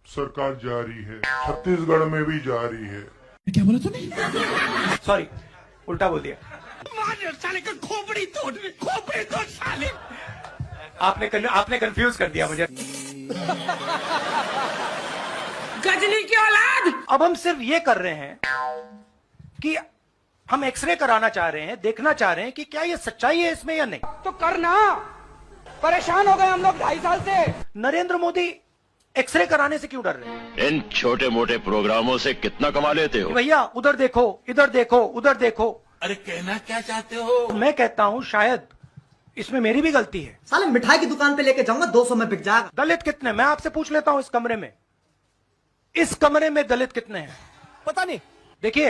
Speaker 5: सरकार जा रही है, छत्तीसगढ़ में भी जा रही है। क्या बोला तूने?
Speaker 7: सॉरी, उल्टा बोल दिया।
Speaker 10: साले का खोपड़ी तोड़ साले।
Speaker 7: आपने कंफ्यूज कर दिया मुझे।
Speaker 4: गजनी की औलाद।
Speaker 7: अब हम सिर्फ ये कर रहे हैं कि हम एक्सरे कराना चाह रहे हैं, देखना चाह रहे हैं कि क्या ये सच्चाई है इसमें या नहीं।
Speaker 4: तो करना, परेशान हो गए हम लोग 2.5 साल से।
Speaker 7: नरेंद्र मोदी एक्सरे कराने से क्यों डर रहे हैं?
Speaker 10: इन छोटे मोटे प्रोग्रामों से कितना कमा लेते हो?
Speaker 7: भैया उधर देखो, इधर देखो, उधर देखो।
Speaker 3: अरे कहना क्या चाहते हो?
Speaker 7: मैं कहता हूँ शायद इसमें मेरी भी गलती है।
Speaker 4: साले मिठाई की दुकान पे लेके जाऊंगा, 200 में बिक जाएगा।
Speaker 7: दलित कितने? मैं आपसे पूछ लेता हूँ, इस कमरे में दलित कितने हैं?
Speaker 4: पता नहीं।
Speaker 7: देखिए,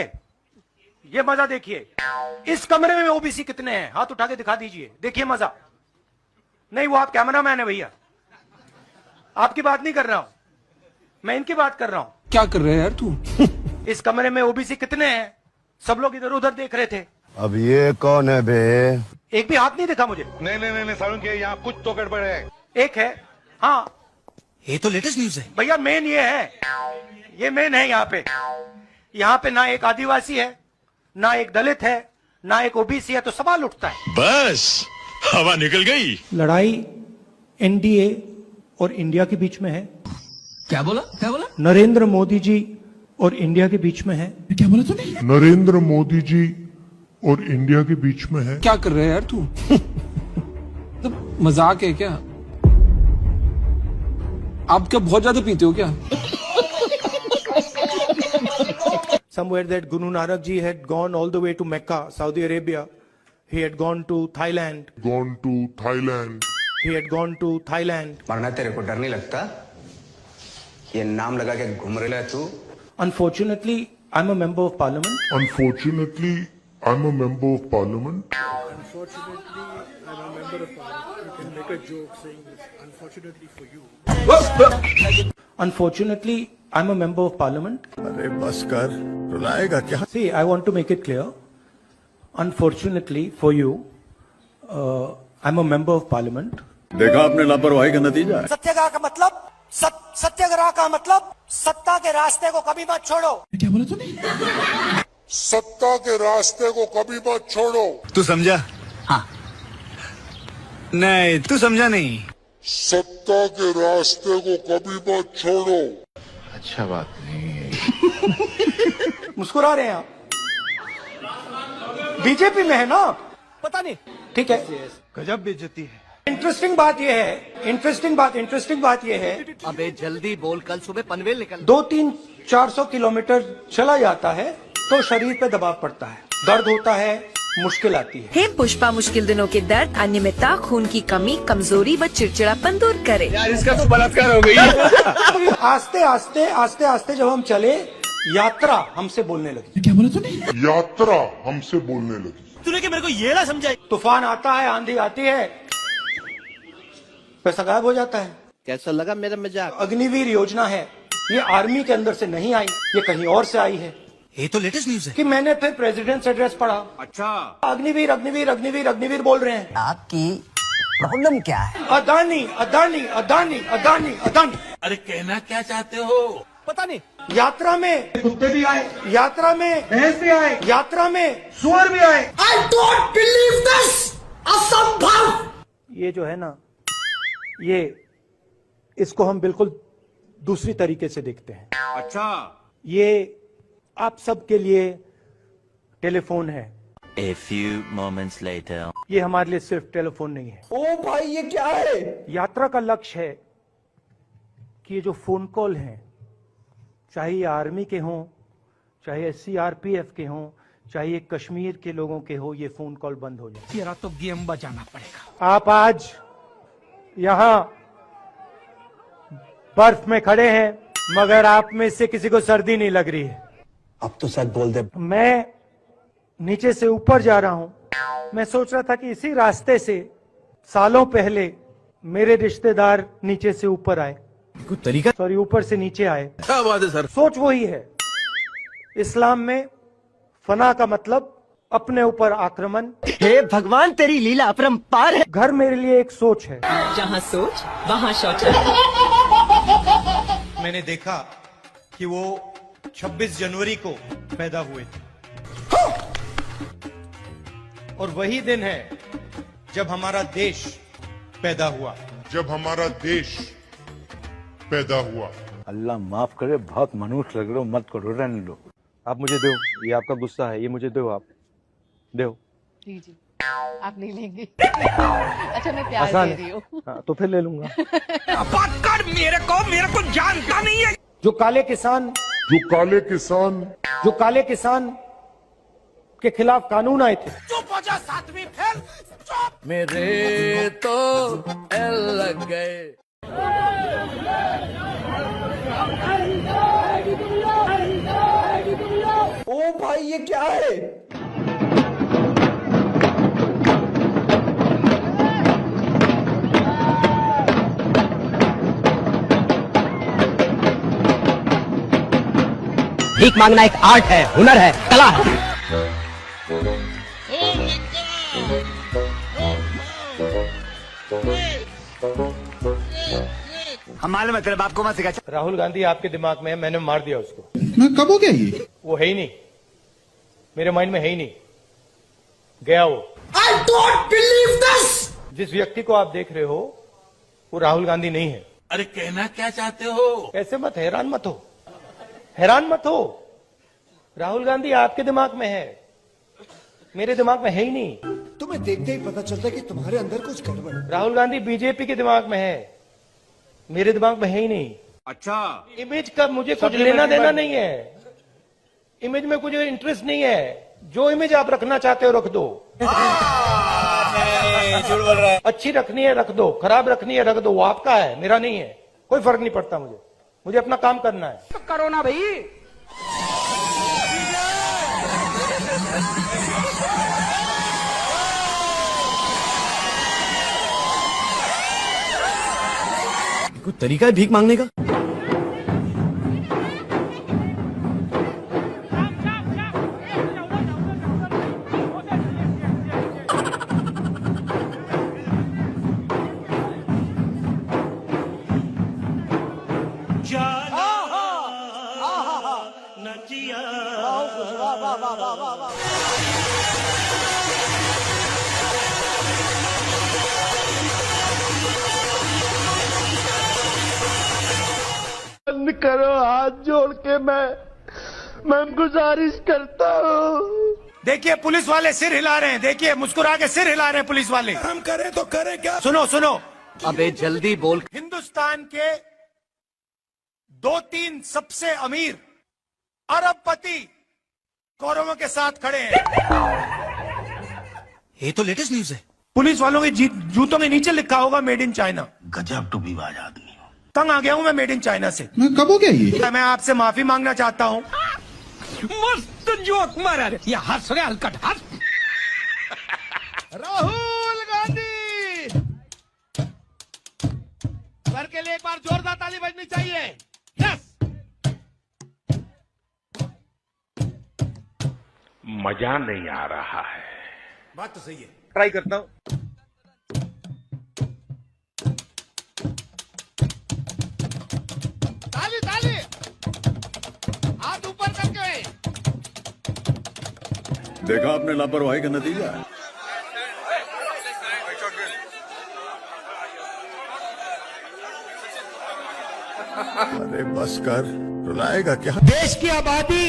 Speaker 7: ये मजा देखिए। इस कमरे में ओबीसी कितने हैं? हाथ उठा के दिखा दीजिए, देखिए मजा। नहीं, वो आप कैमरामैन है भैया, आपकी बात नहीं कर रहा हूं मैं, इनकी बात कर रहा हूं।
Speaker 3: क्या कर रहे हैं यार तू?
Speaker 7: इस कमरे में ओबीसी कितने हैं? सब लोग इधर उधर देख रहे थे।
Speaker 5: अब ये कौन है बे?
Speaker 7: एक भी हाथ नहीं दिखा मुझे।
Speaker 10: नहीं सारुण के यहाँ कुछ तो गड़बड़ है।
Speaker 7: एक है, हाँ
Speaker 3: ये तो लेटेस्ट न्यूज है
Speaker 7: भैया। मेन ये है, ये मेन है। यहाँ पे ना एक आदिवासी है, ना एक दलित है, ना एक ओबीसी है, तो सवाल उठता है।
Speaker 10: बस हवा निकल गई।
Speaker 6: लड़ाई एनडीए और इंडिया के बीच में है।
Speaker 3: क्या बोला? क्या बोला?
Speaker 6: नरेंद्र मोदी जी और इंडिया के बीच में है।
Speaker 3: क्या बोला तूने?
Speaker 5: नरेंद्र मोदी जी और इंडिया के बीच में है।
Speaker 3: क्या कर रहे हैं यार तू? मजाक है क्या? आप क्या बहुत ज्यादा पीते हो क्या?
Speaker 7: Somewhere that Guru Nanak ji had gone all the way to Mecca, Saudi Arabia. He had gone to Thailand. He had gone to Thailand.
Speaker 12: मरना तेरे को डर नहीं लगता? ये नाम लगा के घूम रहा है तू?
Speaker 7: Unfortunately, I'm a member of parliament. Unfortunately, I'm a member of parliament.
Speaker 5: अरे बस कर, रुलाएगा क्या?
Speaker 7: See, I want to make it clear. Unfortunately for you, I'm a member of parliament.
Speaker 5: देखा आपने लापरवाही का नतीजा है।
Speaker 7: सत्याग्रह का मतलब सत्याग्रह का मतलब सत्ता के रास्ते को कभी मत छोड़ो।
Speaker 3: क्या बोला तूने?
Speaker 5: सत्ता के रास्ते को कभी मत छोड़ो।
Speaker 12: तू समझा? हाँ। नहीं, तू समझा नहीं।
Speaker 5: सत्ता के रास्ते को कभी मत छोड़ो।
Speaker 3: अच्छा बात नहीं है।
Speaker 7: मुस्कुरा रहे हैं आप? बीजेपी में है ना? पता नहीं, ठीक है। गजब बेइज्जती है। इंटरेस्टिंग बात यह है।
Speaker 4: अबे जल्दी बोल, कल सुबह पनवेल निकल।
Speaker 7: 200-400 किलोमीटर चला जाता है तो शरीर पे दबाव पड़ता है, दर्द होता है, मुश्किल आती है।
Speaker 13: हे पुष्पा मुश्किल दिनों के दर्द, अनियमितता, खून की कमी, कमजोरी व चिड़चिड़ापन दूर करे।
Speaker 3: यार इसका तो बलात्कार हो गई।
Speaker 7: आस्ते आस्ते आस्ते आस्ते जब हम चले, यात्रा हमसे बोलने लगी।
Speaker 6: क्या बोला तूने?
Speaker 5: यात्रा हमसे बोलने लगी।
Speaker 6: तूने कि मेरे को ये ना समझाई।
Speaker 7: तूफान आता है, आंधी आती है, पैसा गायब हो जाता है।
Speaker 3: कैसा लगा मेरा मजाक?
Speaker 7: अग्निवीर योजना है, ये आर्मी के अंदर से नहीं आई, ये कहीं और से आई है।
Speaker 6: ये तो लेटेस्ट न्यूज है
Speaker 7: कि मैंने फिर प्रेसिडेंट से एड्रेस पढ़ा।
Speaker 3: अच्छा,
Speaker 7: अग्निवीर अग्निवीर अग्निवीर अग्निवीर बोल रहे हैं।
Speaker 12: आपकी प्रॉब्लम क्या है?
Speaker 7: अदानी अदानी अदानी अदानी अदानी।
Speaker 3: अरे कहना क्या चाहते हो?
Speaker 6: पता नहीं।
Speaker 7: यात्रा में कुत्ते भी आए, यात्रा में भैंस भी आए, यात्रा में सुअर भी आए। आई डोंट बिलीव दिस, असंभव। ये जो है ना, ये इसको हम बिल्कुल दूसरी तरीके से देखते हैं।
Speaker 3: अच्छा,
Speaker 7: ये आप सबके लिए टेलीफोन है।
Speaker 11: A few moments later.
Speaker 7: ये हमारे लिए सिर्फ टेलीफोन नहीं है।
Speaker 12: ओ भाई ये क्या है?
Speaker 7: यात्रा का लक्ष्य है कि ये जो फोन कॉल हैं, चाहे ये आर्मी के हों, चाहे CRPF के हों, चाहे ये कश्मीर के लोगों के हो, ये फोन कॉल बंद हो जाए।
Speaker 6: तेरा तो गेम बजाना पड़ेगा।
Speaker 7: आप आज यहां बर्फ में खड़े हैं, मगर आप में से किसी को सर्दी नहीं लग रही है।
Speaker 12: अब तो सच बोल दे।
Speaker 7: मैं नीचे से ऊपर जा रहा हूं। मैं सोच रहा था कि इसी रास्ते से सालों पहले मेरे रिश्तेदार नीचे से ऊपर आए,
Speaker 6: कुछ तरीका।
Speaker 7: सॉरी, ऊपर से नीचे आए।
Speaker 3: क्या बात है सर?
Speaker 7: सोच वही है। इस्लाम में फना का मतलब अपने ऊपर आक्रमण।
Speaker 9: हे भगवान तेरी लीला अपरंपार है।
Speaker 7: घर मेरे लिए एक सोच है।
Speaker 13: जहाँ सोच वहाँ शौचालय।
Speaker 6: मैंने देखा कि वो 26 जनवरी को पैदा हुए थे, और वही दिन है जब हमारा देश पैदा हुआ।
Speaker 5: जब हमारा देश पैदा हुआ।
Speaker 14: अल्लाह माफ करे, बहुत मनुष्य लग रहे हो, मत करो, रहने दो। आप मुझे दो, ये आपका गुस्सा है, ये मुझे दो, आप दो।
Speaker 13: जी जी, आप नहीं लेंगे। अच्छा मैं प्यार दे रही हूँ।
Speaker 7: हाँ, तो फिर ले लूंगा।
Speaker 6: बात कर, मेरे को जानता नहीं है।
Speaker 7: जो काले किसान के खिलाफ कानून आए थे।
Speaker 6: चुप हो जा, सातवीं फेल। चुप।
Speaker 3: मेरे तो लग गए।
Speaker 12: ओ भाई ये क्या है?
Speaker 9: भीख मांगना एक आर्ट है, हुनर है, कला है।
Speaker 12: हम मालूम है तेरे बाप को मत सिखा।
Speaker 7: राहुल गांधी आपके दिमाग में है, मैंने मार दिया उसको।
Speaker 6: ना कब हो गया ये?
Speaker 7: वो है ही नहीं, मेरे माइंड में है ही नहीं, गया वो।
Speaker 12: I don't believe this.
Speaker 7: जिस व्यक्ति को आप देख रहे हो वो राहुल गांधी नहीं है।
Speaker 3: अरे कहना क्या चाहते हो?
Speaker 7: ऐसे मत, हैरान मत हो, हैरान मत हो। राहुल गांधी आपके दिमाग में है, मेरे दिमाग में है ही नहीं।
Speaker 12: तुम्हें देखते ही पता चलता है कि तुम्हारे अंदर कुछ गड़बड़ है।
Speaker 7: राहुल गांधी बीजेपी के दिमाग में है, मेरे दिमाग में है ही नहीं।
Speaker 3: अच्छा,
Speaker 7: इमेज का मुझे कुछ लेना देना नहीं है, इमेज में कुछ इंटरेस्ट नहीं है। जो इमेज आप रखना चाहते हो रख दो।
Speaker 12: झूठ बोल रहा है।
Speaker 7: अच्छी रखनी है रख दो, खराब रखनी है रख दो, वो आपका है, मेरा नहीं है। कोई फर्क नहीं पड़ता मुझे, मुझे अपना काम करना है।
Speaker 9: तो करो ना भाई।
Speaker 6: कुछ तरीका है भीख मांगने का?
Speaker 7: करो हाथ जोड़ के, मैं गुजारिश करता हूँ। देखिए पुलिस वाले सिर हिला रहे हैं, देखिए मुस्कुरा के सिर हिला रहे हैं पुलिस वाले।
Speaker 12: हम करें तो करें क्या?
Speaker 7: सुनो सुनो,
Speaker 9: अबे जल्दी बोल।
Speaker 7: हिंदुस्तान के 2-3 सबसे अमीर अरबपति कौरवों के साथ खड़े हैं। ये तो लेटेस्ट न्यूज है। पुलिस वालों के जूतों के नीचे लिखा होगा मेड इन चाइना। गजब टूबीबाज आदमी हो। तंग आ गया हूं मैं मेड इन चाइना से।
Speaker 6: कब हो गया ये?
Speaker 7: मैं आपसे माफी मांगना चाहता हूं।
Speaker 6: मस्त जोक मारा रे। ये हंस रहे हलकट हंस। राहुल गांधी सर के लिए एक बार जोरदार ताली बजनी चाहिए। यस।
Speaker 5: मजा नहीं आ रहा है।
Speaker 7: बात तो सही है, ट्राई करता हूं।
Speaker 6: ताली ताली हाथ ऊपर करके।
Speaker 3: देखा आपने लापरवाही का नतीजा। अरे बस कर, रुलाएगा क्या?
Speaker 7: देश की आबादी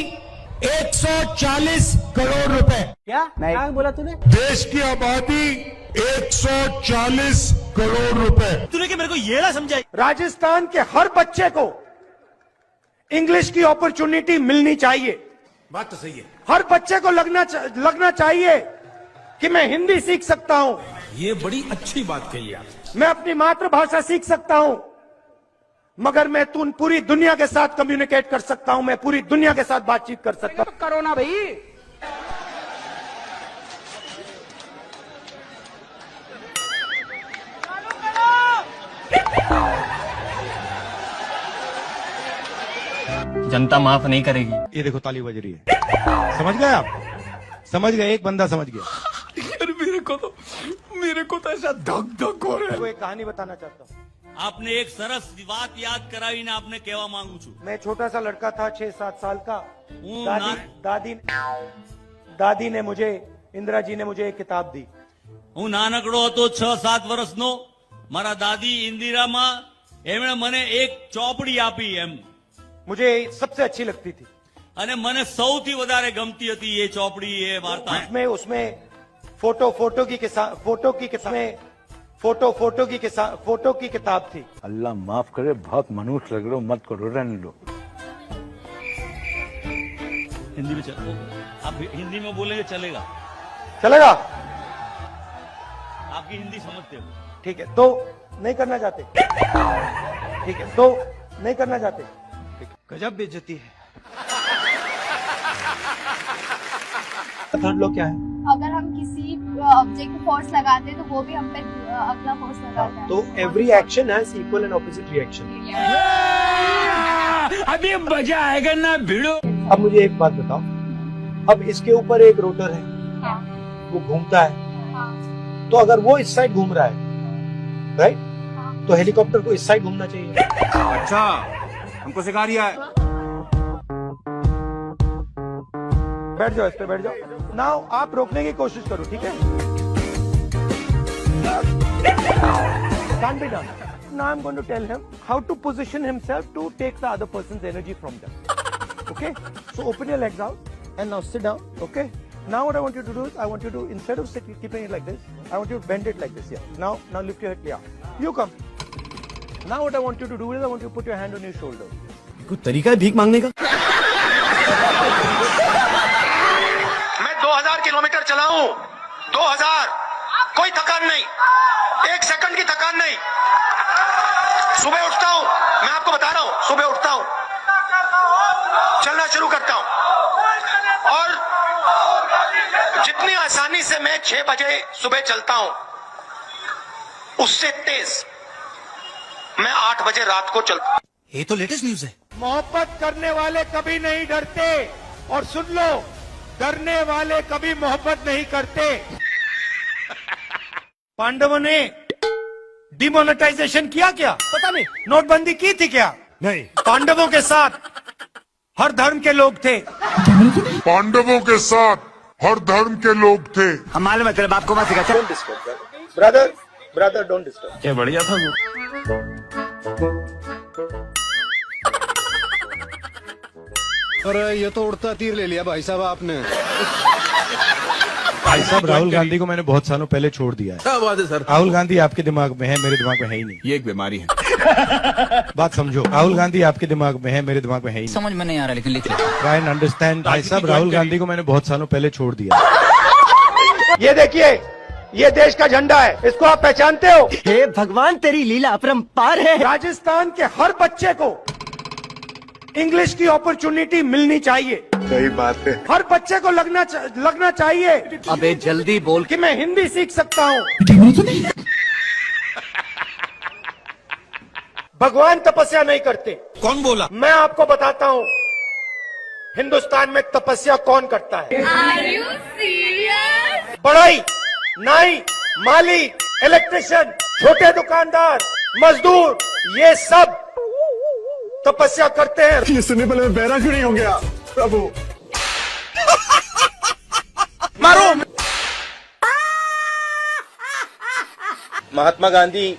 Speaker 7: 140 करोड़ रुपए।
Speaker 9: क्या बोला तूने?
Speaker 5: देश की आबादी 140 करोड़ रुपए।
Speaker 7: तूने कि मेरे को ये ना समझाई। राजस्थान के हर बच्चे को इंग्लिश की अपॉर्चुनिटी मिलनी चाहिए। बात तो सही है। हर बच्चे को लगना चाहिए कि मैं हिंदी सीख सकता हूं।
Speaker 6: ये बड़ी अच्छी बात कही आप।
Speaker 7: मैं अपनी मातृभाषा सीख सकता हूं, मगर मैं पूरी दुनिया के साथ कम्युनिकेट कर सकता हूं। मैं पूरी दुनिया के साथ बातचीत कर सकता हूं।
Speaker 9: करो ना भाई।
Speaker 4: जनता माफ नहीं करेगी।
Speaker 6: ये देखो ताली बज रही है। समझ गए आप? समझ गए? एक बंदा समझ गया। अरे मेरे को तो ऐसा धक धक हो रहा है।
Speaker 7: एक कहानी बताना चाहता हूँ।
Speaker 15: आपने एक सरस बात याद करावी ने आपने केवा मांगू छू।
Speaker 7: मैं छोटा सा लड़का था 6-7 साल का। दादी ने मुझे, इंदिरा जी ने मुझे एक किताब दी।
Speaker 15: हूँ नानकड़ो હતો 6-7 વર્ષનો। મારા દાદી ઇન્દિરામાં એમણે મને એક ચોપડી આપી એમ।
Speaker 7: मुझे सबसे अच्छी लगती थी
Speaker 15: અને મને સૌથી વધારે ગમતી હતી એ ચોપડી એ વાર્તા।
Speaker 7: उसमें फोटो की किताब थी।
Speaker 14: अल्लाह माफ करे, बहुत मनुष्य लग रहे हो, मत करो, रहने लो।
Speaker 15: हिंदी में चलो, आप हिंदी में बोलेंगे चलेगा?
Speaker 7: चलेगा?
Speaker 15: आपकी हिंदी समझते हो?
Speaker 7: ठीक है, तो नहीं करना चाहते? ठीक है, तो नहीं करना चाहते? गजब बेइज्जती है। थर्ड लॉ क्या है?
Speaker 8: अगर हम किसी ऑब्जेक्ट पे फोर्स लगाते हैं तो वो भी हम पे अगला फोर्स लगाता है।
Speaker 7: तो every action has equal and opposite reaction.
Speaker 6: अभी मजा आएगा ना भिड़ो।
Speaker 7: अब मुझे एक बात बताओ, अब इसके ऊपर एक रोटर है, वो घूमता है, तो अगर वो इस साइड घूम रहा है, राइट, तो हेलीकॉप्टर को इस साइड घूमना चाहिए।
Speaker 14: अच्छा, हमको सिखा रिया है।
Speaker 7: बैठ जाओ, इस पे बैठ जाओ। नाउ आप रोकने की कोशिश करो, ठीक है? Can't be done. Now I'm going to tell him how to position himself to take the other person's energy from them. Okay? So open your legs out and now sit down. Okay? Now what I want you to do is, I want you to, instead of keeping it like this, I want you to bend it like this. Yeah. Now lift your head. Yeah. You come. Now what I want you to do is, I want you to put your hand on your shoulder.
Speaker 6: कोई तरीका है भीख मांगने का?
Speaker 2: 2000 kilometre चलाऊं, 2000, कोई थकान नहीं, 1 second की थकान नहीं। सुबह उठता हूं, मैं आपको बता रहा हूं, सुबह उठता हूं, चलना शुरू करता हूं, और जितनी आसानी से मैं 6 बजे सुबह चलता हूं, उससे तेज मैं 8 बजे रात को चलता हूं।
Speaker 6: ये तो लेटेस्ट न्यूज है।
Speaker 7: मोहब्बत करने वाले कभी नहीं डरते, और सुन लो, डरने वाले कभी मोहब्बत नहीं करते। पांडवों ने डिमोनेटाइजेशन किया क्या? पता नहीं। नोटबंदी की थी क्या?
Speaker 6: नहीं।
Speaker 7: पांडवों के साथ हर धर्म के लोग थे।
Speaker 5: पांडवों के साथ हर धर्म के लोग थे।
Speaker 9: हम मालूम है तेरे बाप को मत सिखा।
Speaker 7: Brother don't disturb.
Speaker 1: क्या बढ़िया था वो।
Speaker 14: अरे ये तो उड़ता तीर ले लिया भाई साहब आपने।
Speaker 6: भाई साहब, राहुल गांधी को मैंने बहुत सालों पहले छोड़ दिया है।
Speaker 3: क्या बात है सर?
Speaker 6: राहुल गांधी आपके दिमाग में है, मेरे दिमाग में है ही नहीं।
Speaker 3: ये एक बीमारी है।
Speaker 6: बात समझो, राहुल गांधी आपके दिमाग में है, मेरे दिमाग में है ही नहीं।
Speaker 9: समझ में नहीं आ रहा, लेकिन लिख लो।
Speaker 6: Try and understand. भाई साहब, राहुल गांधी को मैंने बहुत सालों पहले छोड़ दिया।
Speaker 7: ये देखिए, ये देश का झंडा है, इसको आप पहचानते हो?
Speaker 9: हे भगवान, तेरी लीला अपरंपार है।
Speaker 7: राजस्थान के हर बच्चे को इंग्लिश की अपॉर्चुनिटी मिलनी चाहिए।
Speaker 5: सही बात है।
Speaker 7: हर बच्चे को लगना चाहिए
Speaker 9: अबे जल्दी बोल
Speaker 7: कि मैं हिंदी सीख सकता हूँ। भगवान तपस्या नहीं करते।
Speaker 3: कौन बोला?
Speaker 7: मैं आपको बताता हूँ हिंदुस्तान में तपस्या कौन करता है।
Speaker 8: Are you serious?
Speaker 7: बढ़ई, नाई, माली, इलेक्ट्रिशियन, छोटे दुकानदार, मजदूर, ये सब तपस्या करते हैं।
Speaker 5: ये सुनने पर मैं बहरा क्यों नहीं हो गया प्रभु।
Speaker 7: मारो।
Speaker 2: महात्मा गांधी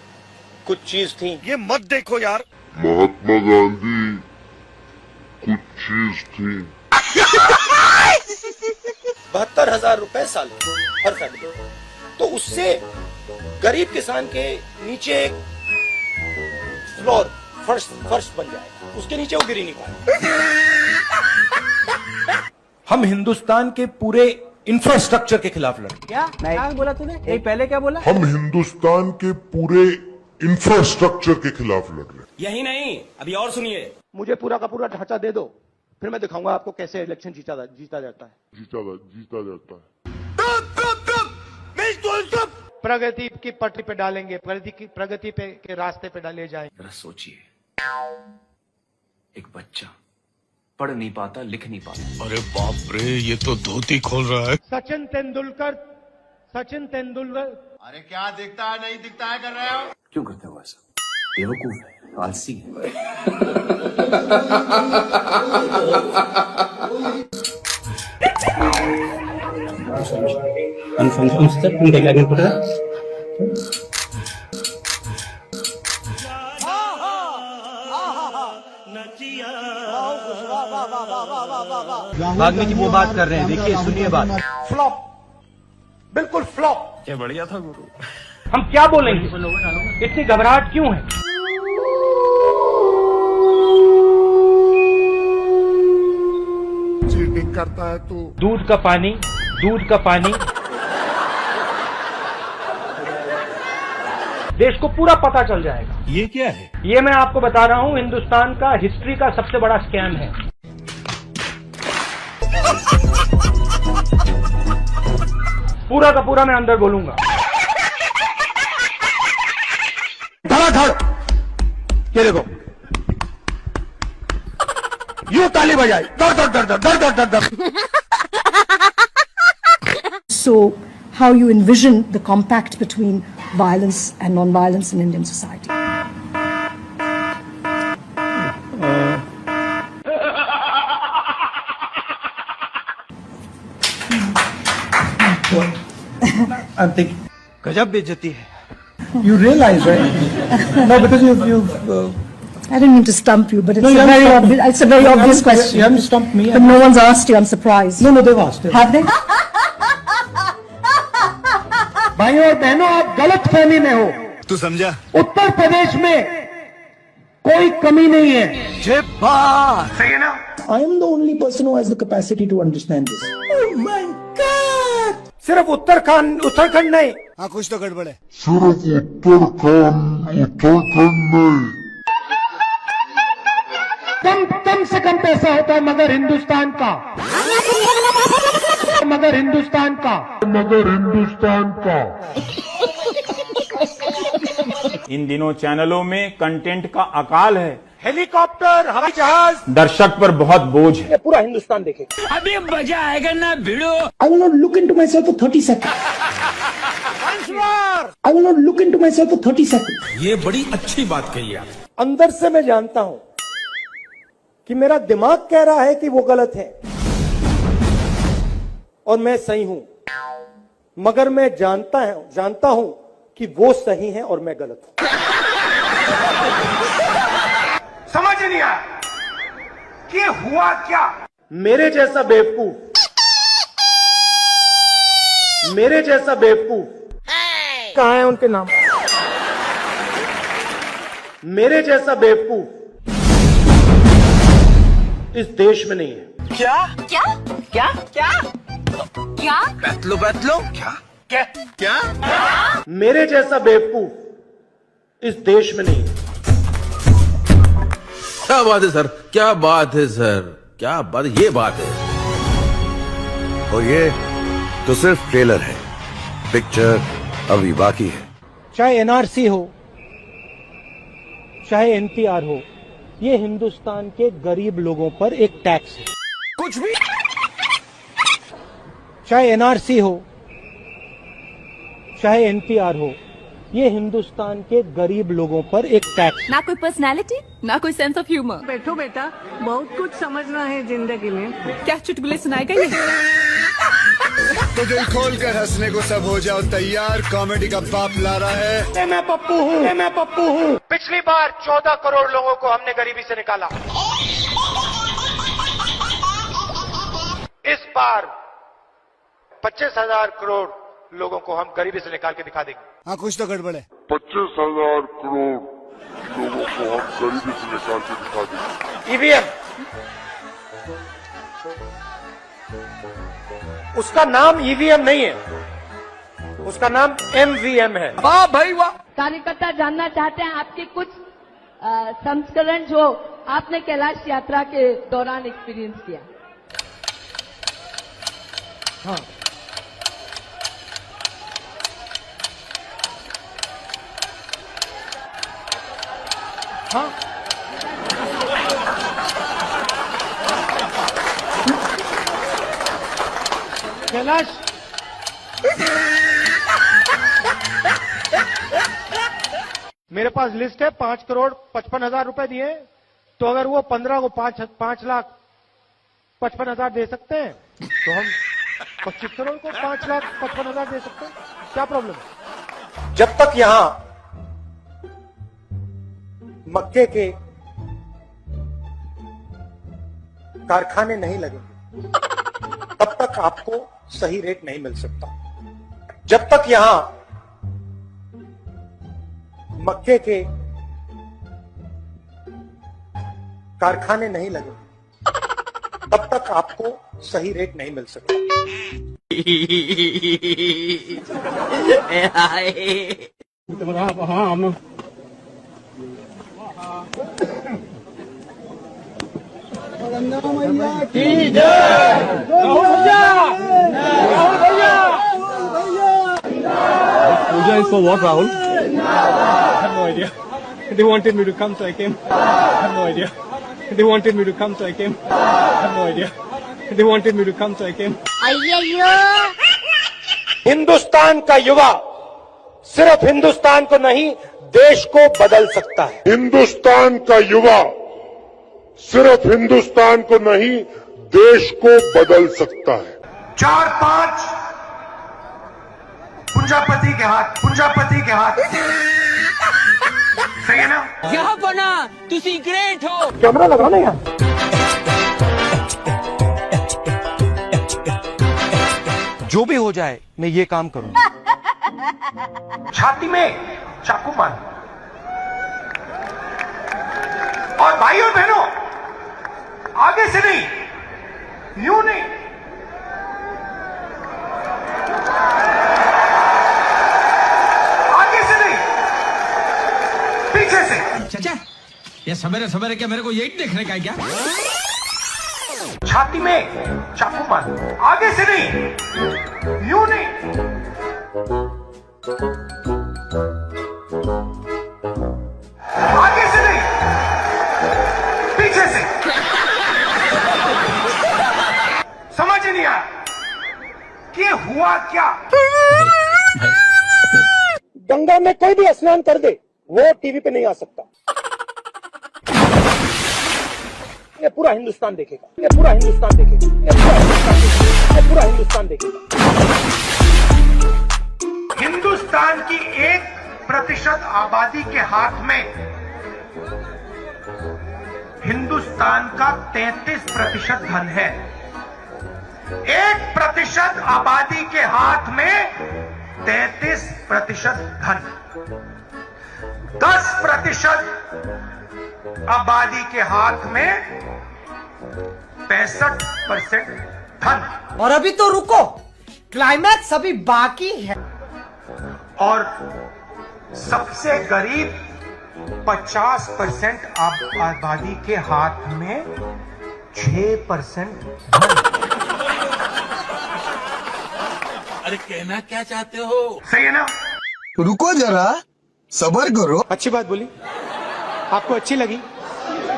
Speaker 2: कुछ चीज थी।
Speaker 7: ये मत देखो यार।
Speaker 5: महात्मा गांधी कुछ चीज थी।
Speaker 2: 72,000 रुपए साल हर फैमिली। तो उससे गरीब किसान के नीचे एक फ्लोर फर्श बन जाएगा, उसके नीचे वो गिरी नहीं पाएगा।
Speaker 7: हम हिंदुस्तान के पूरे इंफ्रास्ट्रक्चर के खिलाफ लड़े।
Speaker 9: क्या बोला तूने? पहले क्या बोला?
Speaker 5: हम हिंदुस्तान के पूरे इंफ्रास्ट्रक्चर के खिलाफ लड़ रहे।
Speaker 4: यही नहीं, अभी और सुनिए।
Speaker 7: मुझे पूरा का पूरा ढांचा दे दो, फिर मैं दिखाऊंगा आपको कैसे इलेक्शन जीता जाता है।
Speaker 5: जीता जाता है।
Speaker 7: प्रगति की पटरी पे डालेंगे, प्रगति पे के रास्ते पे डाले जाएंगे।
Speaker 12: जरा सोचिए, एक बच्चा पढ़ नहीं पाता, लिख नहीं पाता।
Speaker 3: अरे बाप रे, ये तो धोती खोल रहा है।
Speaker 7: सचिन तेंदुलकर।
Speaker 10: अरे क्या दिखता है नहीं दिखता है कर रहे हो?
Speaker 12: क्यों करते हो ऐसा? बेवकूफ है, आलसी है।
Speaker 9: भागने की वो बात कर रहे हैं, देखिए सुनिए बात।
Speaker 7: फ्लॉप, बिल्कुल फ्लॉप।
Speaker 4: क्या बढ़िया था गुरु।
Speaker 6: हम क्या बोलेंगे? इतनी घबराहट क्यों है?
Speaker 5: चीटिंग करता है तू।
Speaker 6: दूध का पानी, देश को पूरा पता चल जाएगा।
Speaker 3: ये क्या है?
Speaker 6: ये मैं आपको बता रहा हूँ, हिंदुस्तान का हिस्ट्री का सबसे बड़ा स्कैम है। पूरा का पूरा मैं अंदर बोलूंगा।
Speaker 7: धड़ाधड़, ये देखो, यूं ताली बजाई, दर दर दर दर दर दर दर।
Speaker 16: So, how you envision the compact between violence and non-violence in Indian society?
Speaker 7: I'm thinking,
Speaker 9: गजब बेइज्जती है।
Speaker 7: you realize, right? No, because you've
Speaker 16: I didn't mean to stump you, but it's a very obvious question.
Speaker 7: You haven't stumped me.
Speaker 16: But no one's asked you. I'm surprised.
Speaker 7: No, they've asked.
Speaker 16: Have they?
Speaker 7: भाइयों और बहनों, आप गलत फहमी में हो।
Speaker 3: तू समझा?
Speaker 7: उत्तर प्रदेश में कोई कमी नहीं है।
Speaker 9: जय बात।
Speaker 7: सही है ना? I am the only person who has the capacity to understand this. Oh my God! सिर्फ उत्तराखंड नहीं।
Speaker 3: हाँ, कुछ तो गड़बड़ है।
Speaker 5: सिर्फ उत्तराखंड नहीं।
Speaker 7: कम से कम पैसा होता है मगर हिंदुस्तान का।
Speaker 6: इन दिनों चैनलों में कंटेंट का अकाल है।
Speaker 7: हेलीकॉप्टर, हवाई जहाज,
Speaker 6: दर्शक पर बहुत बोझ है।
Speaker 7: पूरा हिंदुस्तान देखे।
Speaker 4: अभी मजा आएगा ना भिड़ो।
Speaker 7: I will not look into myself for 30 seconds. I will not look into myself for 30 seconds.
Speaker 3: ये बड़ी अच्छी बात कही आप।
Speaker 7: अंदर से मैं जानता हूं कि मेरा दिमाग कह रहा है कि वो गलत है और मैं सही हूं, मगर मैं जानता हूं कि वो सही है और मैं गलत हूं। समझ नहीं आया कि हुआ क्या? मेरे जैसा बेवकूफ कहाँ है उनके नाम? मेरे जैसा बेवकूफ इस देश में नहीं है।
Speaker 8: क्या?
Speaker 3: बैतलो क्या?
Speaker 7: क्या? मेरे जैसा बेवकूफ इस देश में नहीं।
Speaker 3: क्या बात है सर, क्या बात है सर, क्या बात, ये बात है।
Speaker 17: और ये तो सिर्फ ट्रेलर है, पिक्चर अभी बाकी है।
Speaker 6: चाहे एनआरसी हो, चाहे एनपीआर हो, ये हिंदुस्तान के गरीब लोगों पर एक टैक्स है।
Speaker 7: कुछ भी,
Speaker 6: चाहे एनआरसी हो, चाहे एनपीआर हो, ये हिंदुस्तान के गरीब लोगों पर एक टैक्स।
Speaker 13: ना कोई पर्सनालिटी, ना कोई सेंस ऑफ ह्यूमर।
Speaker 1: बैठो बेटा, बहुत कुछ समझना है जिंदगी में।
Speaker 13: क्या चुटकुले सुनाएगा ये?
Speaker 17: तो दिल खोल कर हंसने को सब हो जाओ तैयार, कॉमेडी का बाप ला रहा है।
Speaker 7: मैं पप्पू हूँ, मैं पप्पू हूँ। पिछली बार 14 करोड़ लोगों को हमने गरीबी से निकाला। इस बार 25,000 करोड़ लोगों को हम गरीबी से निकाल के दिखा देंगे।
Speaker 17: हाँ, कुछ तो गड़बड़ है।
Speaker 5: 25,000 करोड़ लोगों को हम गरीबी से निकाल के दिखा देंगे।
Speaker 7: ईवीएम, उसका नाम ईवीएम नहीं है, उसका नाम एमवीएम है। वाह भाई वाह।
Speaker 1: कार्यकर्ता जानना चाहते हैं आपके कुछ संस्करण जो आपने कैलाश यात्रा के दौरान एक्सपीरियंस किया।
Speaker 6: हाँ, हाँ, कैलाश, मेरे पास लिस्ट है, 5 करोड़ 55,000 रुपए दिए, तो अगर वो 15 को 5 लाख 55,000 दे सकते हैं, तो हम 25 करोड़ को 5 लाख 55,000 दे सकते हैं। क्या प्रॉब्लम है?
Speaker 7: जब तक यहां मक्के के कारखाने नहीं लगेंगे, तब तक आपको सही रेट नहीं मिल सकता। जब तक यहां मक्के के कारखाने नहीं लगेंगे, तब तक आपको सही रेट नहीं मिल सकता।
Speaker 6: Puja is for what, Rahul? I have no idea. They wanted me to come, so I came. I have no idea. They wanted me to come, so I came. I have no idea. They wanted me to come, so I came.
Speaker 7: Hindustan का युवा सिर्फ हिंदुस्तान को नहीं, देश को बदल सकता है।
Speaker 5: हिंदुस्तान का युवा सिर्फ हिंदुस्तान को नहीं, देश को बदल सकता है।
Speaker 7: 4-5 पूंजापति के हाथ, पूंजापति के हाथ। सही है ना?
Speaker 9: यहाँ बना, तुसी ग्रेट हो।
Speaker 7: कैमरा लगाना यार।
Speaker 6: जो भी हो जाए, मैं ये काम करूंगा।
Speaker 7: छाती में चाकू मार। और भाई और बहनों, आगे से नहीं, यूं नहीं, आगे से नहीं, पीछे से।
Speaker 15: चाचा, ये सवेरे सवेरे क्या मेरे को यही देखने का है क्या?
Speaker 7: छाती में चाकू मार। आगे से नहीं, यूं नहीं, आगे से नहीं, पीछे से। समझ नहीं आया कि हुआ क्या। गंगा में कोई भी स्नान कर दे, वो टीवी पे नहीं आ सकता। ये पूरा हिंदुस्तान देखेगा, ये पूरा हिंदुस्तान देखेगा, ये पूरा हिंदुस्तान देखेगा, ये पूरा हिंदुस्तान देखेगा। हिंदुस्तान की 1% आबादी के हाथ में हिंदुस्तान का 33% धन है। 1% आबादी के हाथ में 33% धन। 10% आबादी के हाथ में 65% धन।
Speaker 1: और अभी तो रुको, क्लाइमैक्स अभी बाकी है।
Speaker 6: और सबसे गरीब 50% आबादी के हाथ में 6%
Speaker 3: अरे कहना क्या चाहते हो?
Speaker 6: सही है ना?
Speaker 17: रुको जरा, सबर करो।
Speaker 6: अच्छी बात बोली, आपको अच्छी लगी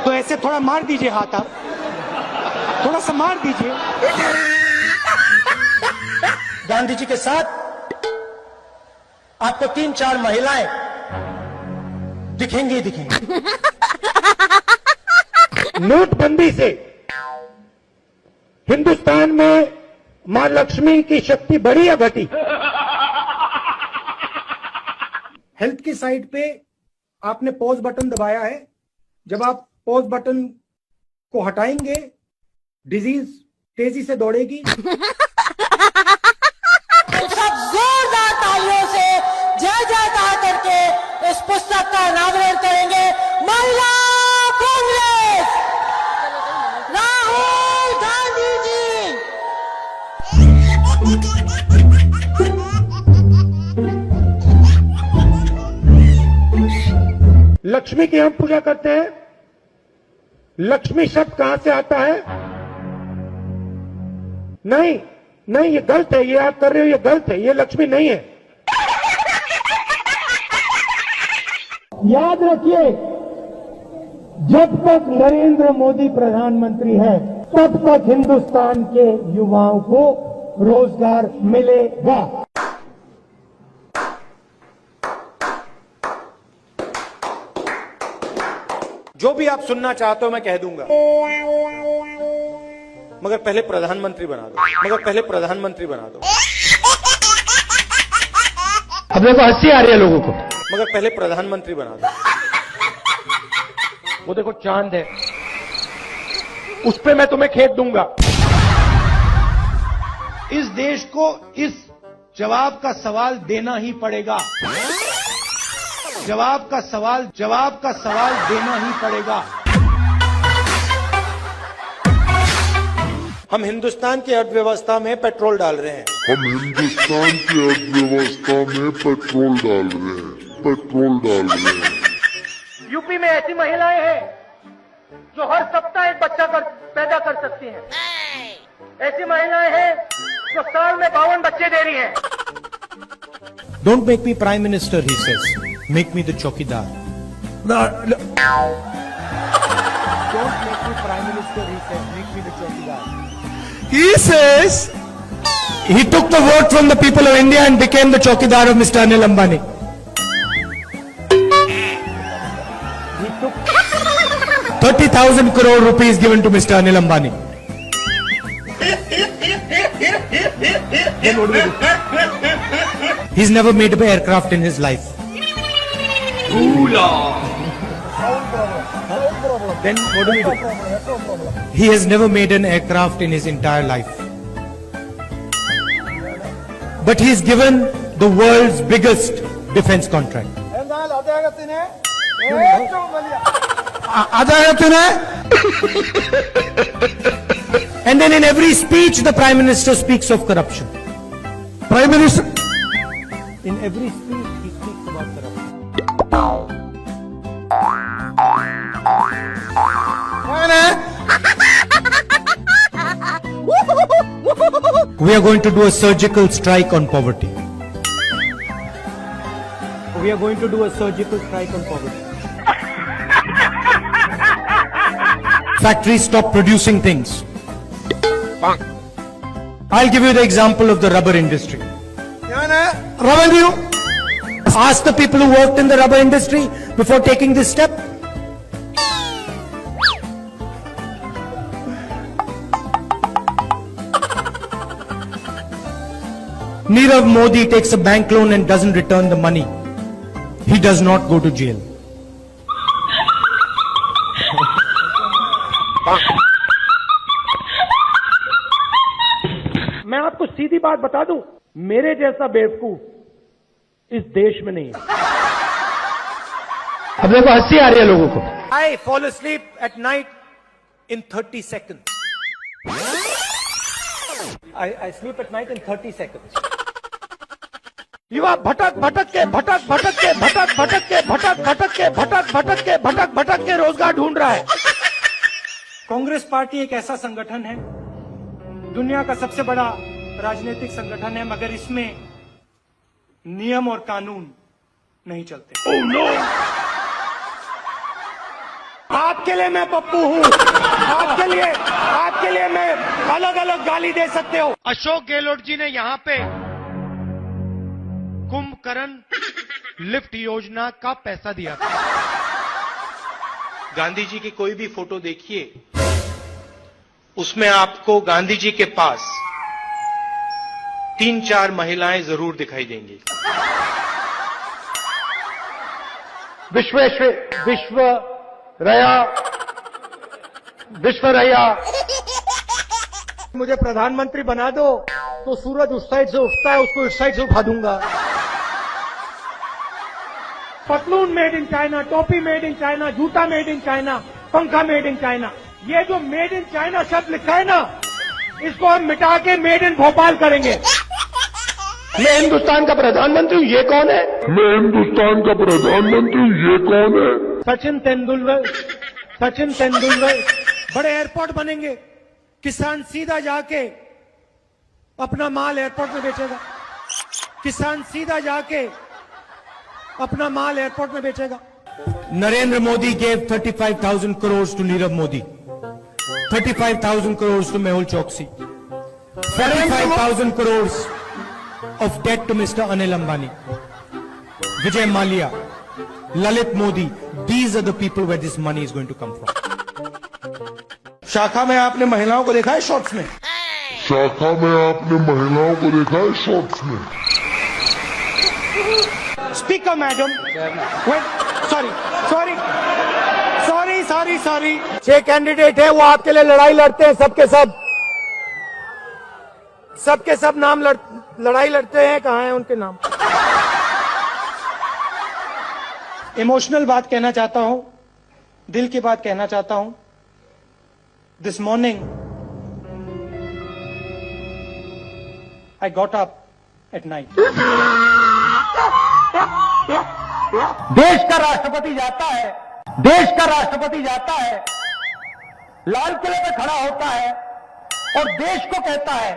Speaker 6: तो ऐसे थोड़ा मार दीजिए हाथ, आप थोड़ा सा मार दीजिए। गांधी जी के साथ आपको 3-4 महिलाएं दिखेंगी ही दिखेंगी। नोटबंदी से हिंदुस्तान में मां लक्ष्मी की शक्ति बढ़ी या घटी? हेल्थ की साइड पे आपने पॉज बटन दबाया है, जब आप पॉज बटन को हटाएंगे डिजीज तेजी से दौड़ेगी।
Speaker 18: सब जोरदार तालियों से जय जयकार करके इस पुस्तक का अनावरण करेंगे। महिला कांग्रेस, राहुल गांधी जी।
Speaker 6: लक्ष्मी की हम पूजा करते हैं। लक्ष्मी शब्द कहां से आता है? नहीं नहीं, ये गलत है, ये आप कर रहे हो, ये गलत है, ये लक्ष्मी नहीं है। याद रखिए, जब तक नरेंद्र मोदी प्रधानमंत्री है तब तक हिंदुस्तान के युवाओं को रोजगार मिलेगा। जो भी आप सुनना चाहते हो मैं कह दूंगा, मगर पहले प्रधानमंत्री बना दो, मगर पहले प्रधानमंत्री बना दो। अब देखो हंसी आ रही है लोगों को, मगर पहले प्रधानमंत्री बना दो। वो देखो चांद है, उस पे मैं तुम्हें खेत दूंगा। इस देश को इस जवाब का सवाल देना ही पड़ेगा। जवाब का सवाल देना ही पड़ेगा। हम हिंदुस्तान की अर्थव्यवस्था में पेट्रोल डाल रहे हैं।
Speaker 5: हम हिंदुस्तान की अर्थव्यवस्था में पेट्रोल डाल रहे हैं।
Speaker 6: यूपी में ऐसी महिलाएं हैं जो हर सप्ताह एक बच्चा पैदा कर सकती हैं। ऐसी महिलाएं हैं जो साल में 52 बच्चे दे रही हैं। Don't make me prime minister, he says. Make me the chowkidar. Don't make me prime minister, he says. Make me the chowkidar. He says he took the vote from the people of India and became the chowkidar of Mr. Anil Ambani. He took 30,000 crore rupees given to Mr. Anil Ambani. Then what do we do? He's never made an aircraft in his life. Then what do we do? He has never made an aircraft in his entire life. But he's given the world's biggest defense contract. And then in every speech the Prime Minister speaks of corruption. Prime Minister, in every speech he speaks about corruption. We are going to do a surgical strike on poverty. We are going to do a surgical strike on poverty. Factories stop producing things. I'll give you the example of the rubber industry. Revenue. Ask the people who worked in the rubber industry before taking this step. Nirav Modi takes a bank loan and doesn't return the money. He does not go to jail. मैं आपको सीधी बात बता दूं, मेरे जैसा बेवकूफ इस देश में नहीं है। अब देखो हंसी आ रही है लोगों को। I fall asleep at night in 30 seconds. I sleep at night in 30 seconds. युवा भटक भटक के रोजगार ढूंढ रहा है। कांग्रेस पार्टी एक ऐसा संगठन है, दुनिया का सबसे बड़ा राजनीतिक संगठन है, मगर इसमें नियम और कानून नहीं चलते। Oh, no! आपके लिए मैं पप्पू हूँ, आपके लिए मैं अलग अलग गाली दे सकते हो। अशोक गहलोत जी ने यहाँ पे कुंभकर्ण लिफ्ट योजना का पैसा दिया था। गांधी जी की कोई भी फोटो देखिए, उसमें आपको गांधी जी के पास 3-4 महिलाएं जरूर दिखाई देंगी। विश्वरैया मुझे प्रधानमंत्री बना दो तो सूरज उस साइड से उठता है, उसको इस साइड से उठा दूंगा। पतलून मेड इन चाइना, टोपी मेड इन चाइना, जूता मेड इन चाइना, पंखा मेड इन चाइना। ये जो मेड इन चाइना शब्द लिखा है ना, इसको हम मिटा के मेड इन भोपाल करेंगे। मैं हिंदुस्तान का प्रधानमंत्री हूँ, ये कौन है?
Speaker 5: मैं हिंदुस्तान का प्रधानमंत्री हूँ, ये कौन है?
Speaker 6: सचिन तेंदुलकर बड़े एयरपोर्ट बनेंगे, किसान सीधा जाके अपना माल एयरपोर्ट में बेचेगा, किसान सीधा जाके अपना माल एयरपोर्ट में बेचेगा। Narendra Modi gave 35,000 crores to Nirav Modi, 35,000 crores to Mehul Choksi, 45,000 crores of debt to Mr. Anil Ambani, Vijay Mallya, Lalit Modi. These are the people where this money is going to come from. शाखा में आपने महिलाओं को देखा है shorts में?
Speaker 5: शाखा में आपने महिलाओं को देखा है शॉर्ट्स में?
Speaker 6: स्पीकर मैडम, सॉरी 6 कैंडिडेट है, वो आपके लिए लड़ाई लड़ते हैं, सबके सब नाम लड़ाई लड़ते हैं। कहाँ है उनके नाम? इमोशनल बात कहना चाहता हूं, दिल की बात कहना चाहता हूं। This morning I got up at night. देश का राष्ट्रपति जाता है, लाल किले पे खड़ा होता है और देश को कहता है,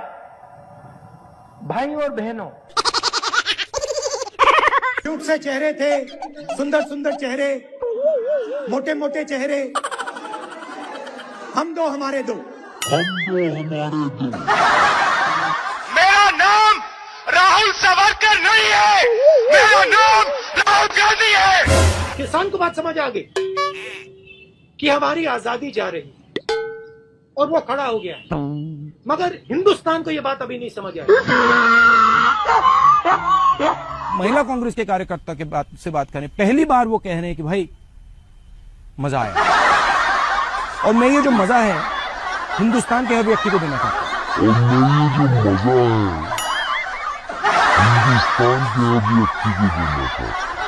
Speaker 6: भाई और बहनों, क्यूट से चेहरे थे, सुंदर चेहरे, मोटे चेहरे, हम दो हमारे दो।
Speaker 10: मेरा नाम राहुल सावरकर नहीं है, मेरा नाम राहुल गांधी है।
Speaker 6: किसान को बात समझ आ गई कि हमारी आजादी जा रही और वो खड़ा हो गया, मगर हिंदुस्तान को ये बात अभी नहीं समझ आई।
Speaker 19: महिला कांग्रेस के कार्यकर्ता के से बात करें, पहली बार वो कह रहे हैं कि भाई मजा आया, और मैं ये जो मजा है हिंदुस्तान के हर व्यक्ति को देना चाहता हूं।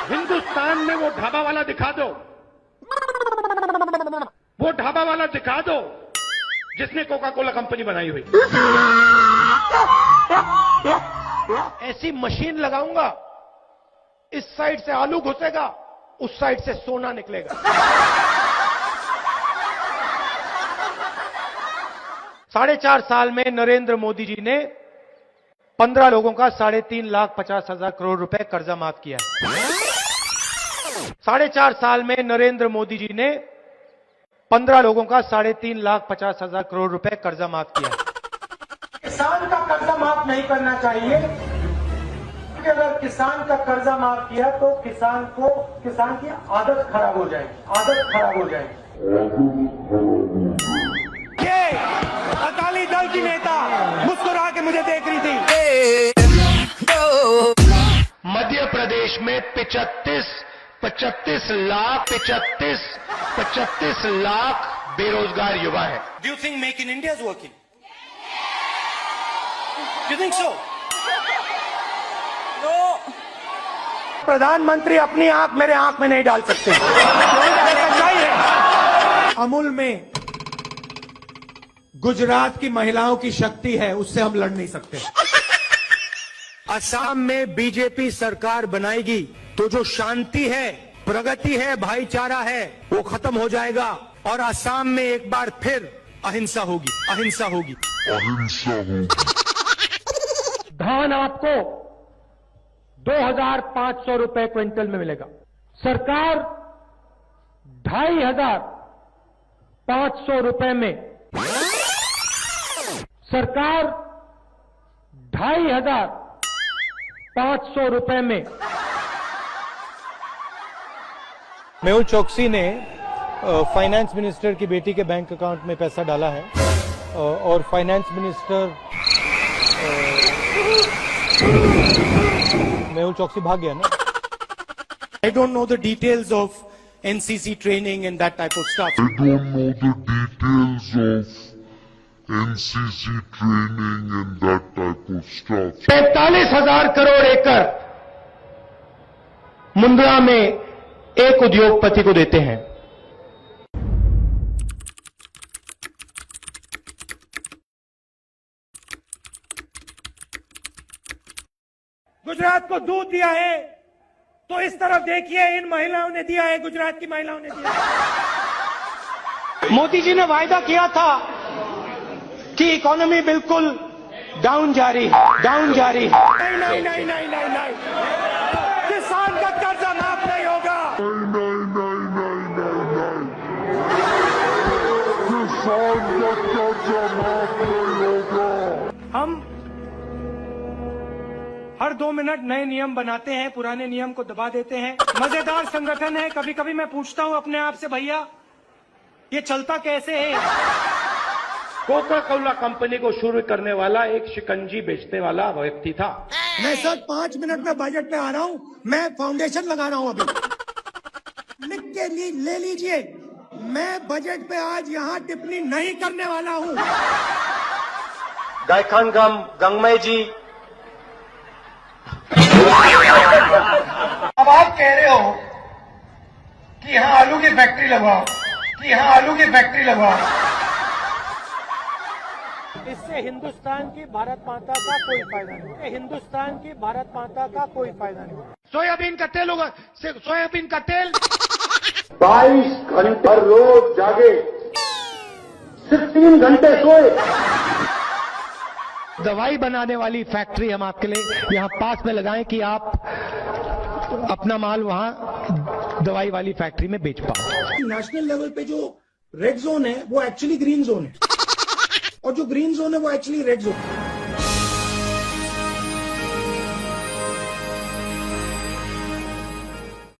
Speaker 6: हिंदुस्तान में वो ढाबा वाला दिखा दो, जिसने कोका कोला कंपनी बनाई हुई। ऐसी मशीन लगाऊंगा, इस साइड से आलू घुसेगा, उस साइड से सोना निकलेगा। 4.5 साल में नरेंद्र मोदी जी ने 15 लोगों का 3,50,000 करोड़ रुपए कर्जा माफ किया। 4.5 साल में नरेंद्र मोदी जी ने 15 लोगों का 3,50,000 करोड़ रुपए कर्जा माफ किया। किसान का कर्जा माफ नहीं करना चाहिए, क्योंकि अगर किसान का कर्जा माफ किया तो किसान की आदत खराब हो जाएगी। ये अकाली दल की नेता मुस्कुरा के मुझे देख रही थी।
Speaker 10: मध्य प्रदेश में 35 लाख बेरोजगार युवा है।
Speaker 6: Do you think make in India is working? You think so? प्रधानमंत्री अपनी आंख मेरे आंख में नहीं डाल सकते। अमूल में गुजरात की महिलाओं की शक्ति है, उससे हम लड़ नहीं सकते।
Speaker 7: असम में बीजेपी सरकार बनाएगी तो जो शांति है, प्रगति है, भाईचारा है, वो खत्म हो जाएगा और असम में एक बार फिर अहिंसा होगी, अहिंसा होगी, अहिंसा होगी। धान आपको 2,500 रुपए क्विंटल में मिलेगा। सरकार 2,500 रुपए में, सरकार 2,500 रुपए में।
Speaker 6: मेहुल चोकसी ने फाइनेंस मिनिस्टर की बेटी के बैंक अकाउंट में पैसा डाला है और फाइनेंस मिनिस्टर मेहुल चोकसी भाग गया ना।
Speaker 7: I don't know the details of NCC training and that type of stuff.
Speaker 5: I don't know the details of NCC training and that type of stuff.
Speaker 7: 45,000 crore एकड़ मुंद्रा में एक उद्योगपति को देते हैं। गुजरात को दूध दिया है तो इस तरफ देखिए, इन महिलाओं ने दिया है, गुजरात की महिलाओं ने दिया है। मोदी जी ने वायदा किया था कि इकोनॉमी बिल्कुल डाउन जा रही है, डाउन जा रही है। नहीं नहीं नहीं नहीं नहीं नहीं, किसान का कर्जा माफ नहीं होगा।
Speaker 5: नहीं नहीं नहीं नहीं नहीं नहीं, किसान का कर्जा माफ नहीं होगा।
Speaker 6: हम हर 2 मिनट नए नियम बनाते हैं, पुराने नियम को दबा देते हैं। मजेदार संगठन है। कभी कभी मैं पूछता हूं अपने आप से, भैया ये चलता कैसे है?
Speaker 7: कोका कोला कंपनी को शुरू करने वाला एक शिकंजी बेचने वाला व्यक्ति था। मैं सर 5 मिनट में बजट में आ रहा हूं, मैं फाउंडेशन लगा रहा हूं अभी। लिख के ले लीजिए, मैं बजट पे आज यहां टिप्पणी नहीं करने वाला हूं। गायखानगम गंगमय जी, अब आप कह रहे हो कि यहां आलू की फैक्ट्री लगवाओ, कि यहां आलू की फैक्ट्री लगवाओ।
Speaker 6: इससे हिंदुस्तान की भारत माता का कोई फायदा नहीं, हिंदुस्तान की भारत माता का कोई फायदा नहीं। सोयाबीन का तेल होगा, सोयाबीन का तेल
Speaker 7: 22 घंटे हर रोज जागे, सिर्फ 3 घंटे सोए। दवाई बनाने वाली फैक्ट्री हम आपके लिए यहाँ पास में लगाएं कि आप अपना माल वहाँ दवाई वाली फैक्ट्री में बेच पाओ। नेशनल लेवल पे जो रेड जोन है वो एक्चुअली ग्रीन जोन है और जो ग्रीन जोन है वो एक्चुअली रेड जोन है।